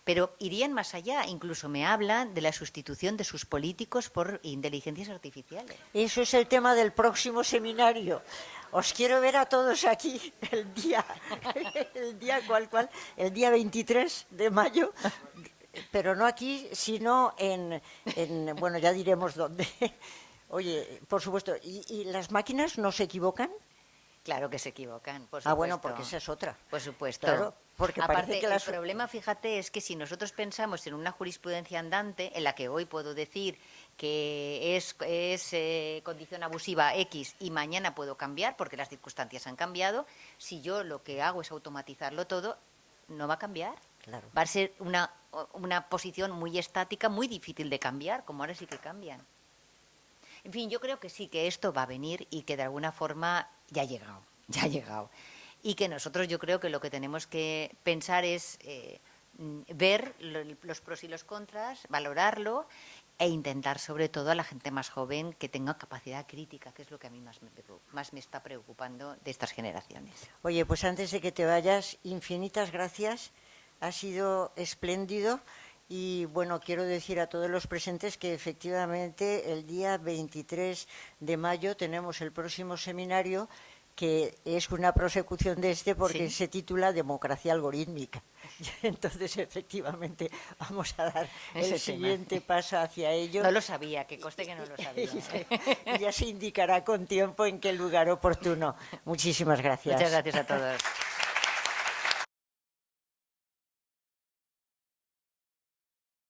C: Pero irían más allá, incluso me hablan de la sustitución de sus políticos por inteligencias artificiales.
B: Eso es el tema del próximo seminario. Os quiero ver a todos aquí el día el día 23 de mayo, pero no aquí, sino en bueno, ya diremos dónde. Oye, por supuesto, ¿y las máquinas no se equivocan?
C: Claro que se equivocan, por supuesto.
B: Ah, bueno, porque esa es otra.
C: Por supuesto.
B: Claro, porque
C: aparte,
B: parece que
C: el problema, fíjate, es que si nosotros pensamos en una jurisprudencia andante, en la que hoy puedo decir que es condición abusiva X y mañana puedo cambiar porque las circunstancias han cambiado, si yo lo que hago es automatizarlo todo, no va a cambiar.
B: Claro.
C: Va a ser una posición muy estática, muy difícil de cambiar, como ahora sí que cambian. En fin, yo creo que sí, que esto va a venir y que de alguna forma ya ha llegado. Y que nosotros, yo creo que lo que tenemos que pensar es ver los pros y los contras, valorarlo e intentar sobre todo a la gente más joven que tenga capacidad crítica, que es lo que a mí más me está preocupando de estas generaciones.
B: Oye, pues antes de que te vayas, infinitas gracias, ha sido espléndido. Y bueno, quiero decir a todos los presentes que efectivamente el día 23 de mayo tenemos el próximo seminario, que es una prosecución de porque se titula Democracia Algorítmica. Entonces, efectivamente, vamos a dar el siguiente paso hacia ello.
C: No lo sabía, que conste que no lo sabía.
B: Y ya se indicará con tiempo en qué lugar oportuno. Muchísimas gracias.
C: Muchas gracias a todos.